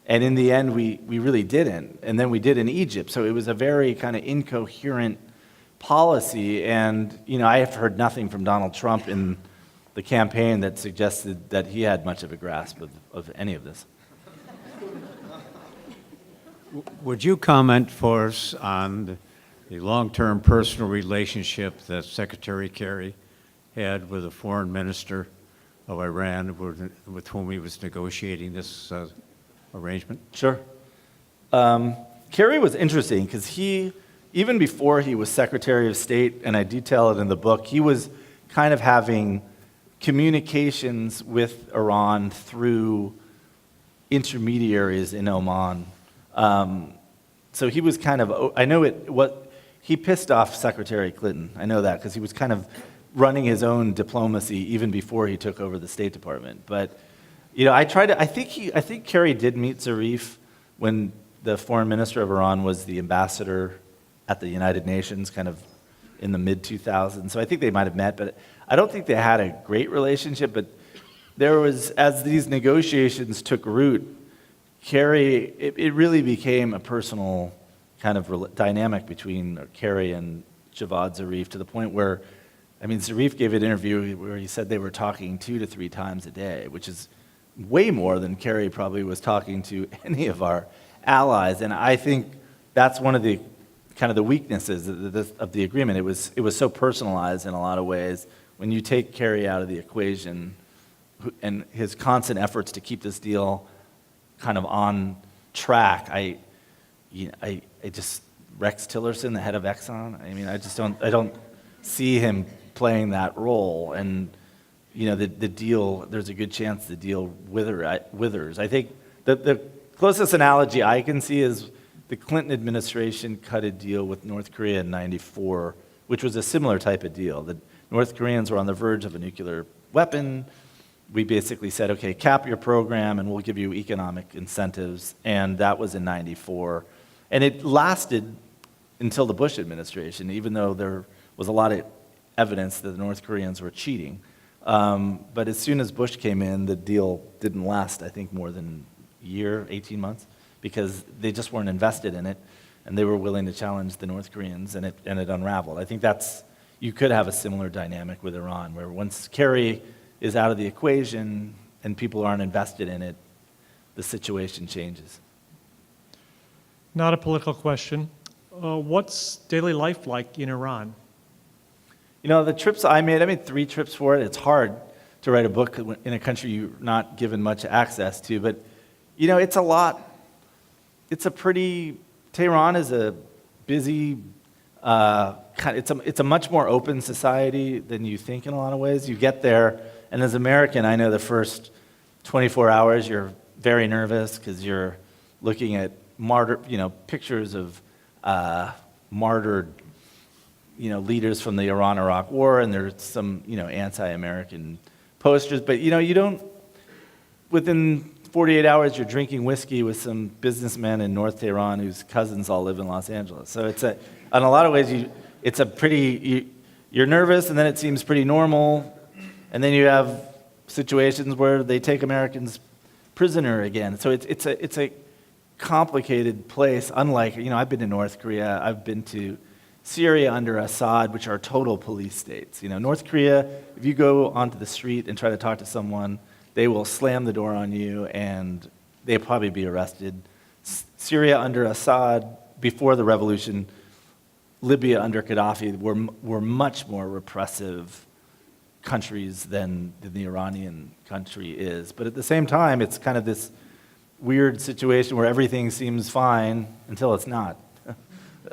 and in the end, we really didn't. And then we did in Egypt, so it was a very kind of incoherent policy, and, you know, I have heard nothing from Donald Trump in the campaign that suggested that he had much of a grasp of any of this. Would you comment for us on the long-term personal relationship that Secretary Kerry had with the foreign minister of Iran with whom he was negotiating this arrangement? Sure. Kerry was interesting because he, even before he was Secretary of State, and I detail it in the book, he was kind of having communications with Iran through intermediaries in Oman. So he was kind of, I know he pissed off Secretary Clinton. I know that because he was kind of running his own diplomacy even before he took over the State Department. But, you know, I think Kerry did meet Zarif when the foreign minister of Iran was the ambassador at the United Nations kind of in the mid-2000s. So I think they might have met, but I don't think they had a great relationship. But there was, as these negotiations took root, Kerry, it really became a personal kind of dynamic between Kerry and Javad Zarif to the point where, I mean, Zarif gave an interview where he said they were talking 2 to 3 times a day, which is way more than Kerry probably was talking to any of our allies. And I think that's one of the kind of the weaknesses of the agreement. It was so personalized in a lot of ways. When you take Kerry out of the equation and his constant efforts to keep this deal kind of on track, I just, Rex Tillerson, the head of Exxon, I mean, I don't see him playing that role. And, you know, the deal, there's a good chance the deal withers. I think the closest analogy I can see is the Clinton administration cut a deal with North Korea in '94, which was a similar type of deal. The North Koreans were on the verge of a nuclear weapon. we basically said, okay, cap your program and we'll give you economic incentives, and that was in 94. And it lasted until the Bush administration, even though there was a lot of evidence that the North Koreans were cheating. But as soon as Bush came in, the deal didn't last, I think, more than a year, 18 months, because they just weren't invested in it, and they were willing to challenge the North Koreans, and it unraveled. I think you could have a similar dynamic with Iran, where once Kerry is out of the equation and people aren't invested in it, the situation changes. Not a political question. What's daily life like in Iran? You know, the trips I made 3 trips for it. It's hard to write a book in a country you're not given much access to, but, you know, it's a lot. Tehran is a busy, it's a much more open society than you think in a lot of ways. You get there, and as an American, I know the first 24 hours you're very nervous because you're looking at pictures of martyred, leaders from the Iran-Iraq War, and there's some, anti-American posters. But, within 48 hours, you're drinking whiskey with some businessmen in North Tehran whose cousins all live in Los Angeles. So in a lot of ways, you're nervous, and then it seems pretty normal. And then you have situations where they take Americans prisoner again. So it's a complicated place. Unlike, I've been to North Korea, I've been to Syria under Assad, which are total police states. North Korea, if you go onto the street and try to talk to someone, they will slam the door on you and they'll probably be arrested. Syria under Assad, before the revolution, Libya under Gaddafi were much more repressive countries than the Iranian country is. But at the same time, it's kind of this weird situation where everything seems fine until it's not.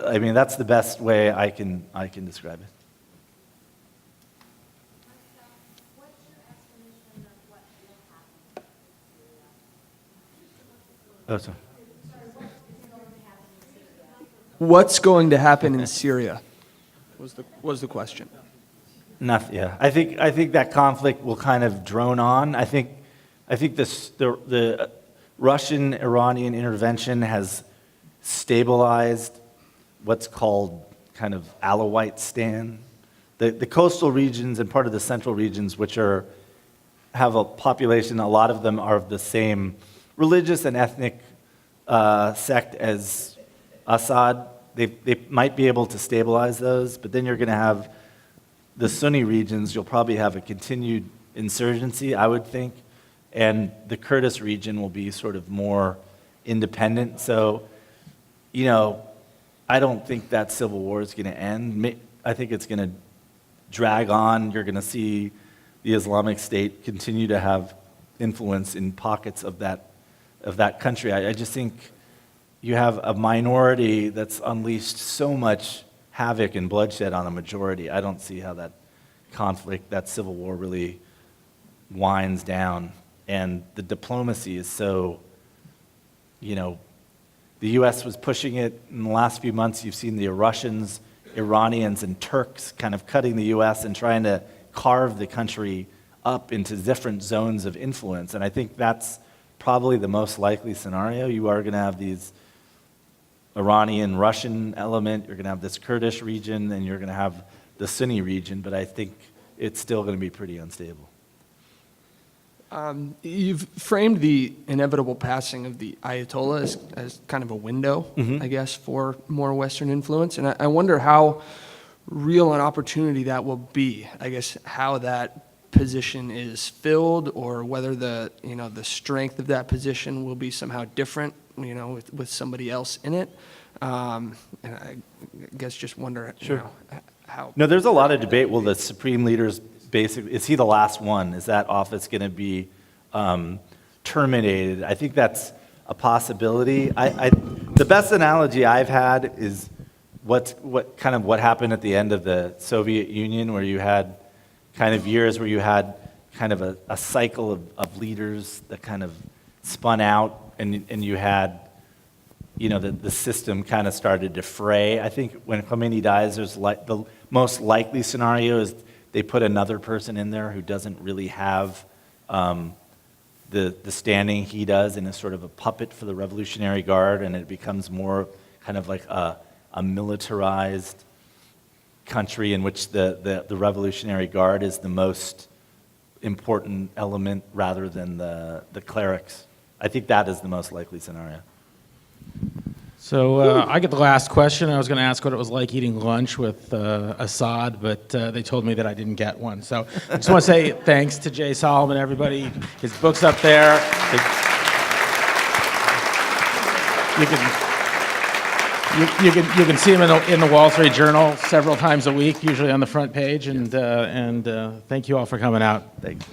I mean, that's the best way I can describe it. Oh, sorry. What's going to happen in Syria? Was the question. Nothing. Yeah, I think that conflict will kind of drone on. I think the Russian-Iranian intervention has stabilized what's called kind of Alawite-stan. The coastal regions and part of the central regions, which have a population, a lot of them are of the same religious and ethnic sect as Assad. They might be able to stabilize those, but then you're going to have the Sunni regions. You'll probably have a continued insurgency, I would think, and the Kurdish region will be sort of more independent. So, I don't think that civil war is going to end. I think it's going to drag on. You're going to see the Islamic State continue to have influence in pockets of that country. I just think you have a minority that's unleashed so much havoc and bloodshed on a majority. I don't see how that conflict, that civil war really winds down. And the diplomacy is so, the U.S. was pushing it in the last few months. You've seen the Russians, Iranians, and Turks kind of cutting the U.S. and trying to carve the country up into different zones of influence. And I think that's probably the most likely scenario. You are going to have these Iranian-Russian element, you're going to have this Kurdish region, and you're going to have the Sunni region, but I think it's still going to be pretty unstable. You've framed the inevitable passing of the Ayatollah as kind of a window, I guess, for more Western influence. And I wonder how real an opportunity that will be. I guess how that position is filled, or whether the strength of that position will be somehow different, with somebody else in it. And I guess just wonder, how. No, there's a lot of debate. Will the supreme leaders is he the last one? Is that office going to be terminated? I think that's a possibility. The best analogy I've had is what happened at the end of the Soviet Union, where you had kind of years where you had kind of a cycle of leaders that kind of spun out, and you had, the system kind of started to fray. I think when Khomeini dies, the most likely scenario is they put another person in there who doesn't really have the standing he does and is sort of a puppet for the Revolutionary Guard, and it becomes more kind of like a militarized country in which the Revolutionary Guard is the most important element rather than the clerics. I think that is the most likely scenario. So I get the last question. I was going to ask what it was like eating lunch with Assad, but they told me that I didn't get one. So I just want to say thanks to Jay Solomon, everybody. His book's up there. You can see him in the Wall Street Journal several times a week, usually on the front page. And thank you all for coming out. Thanks.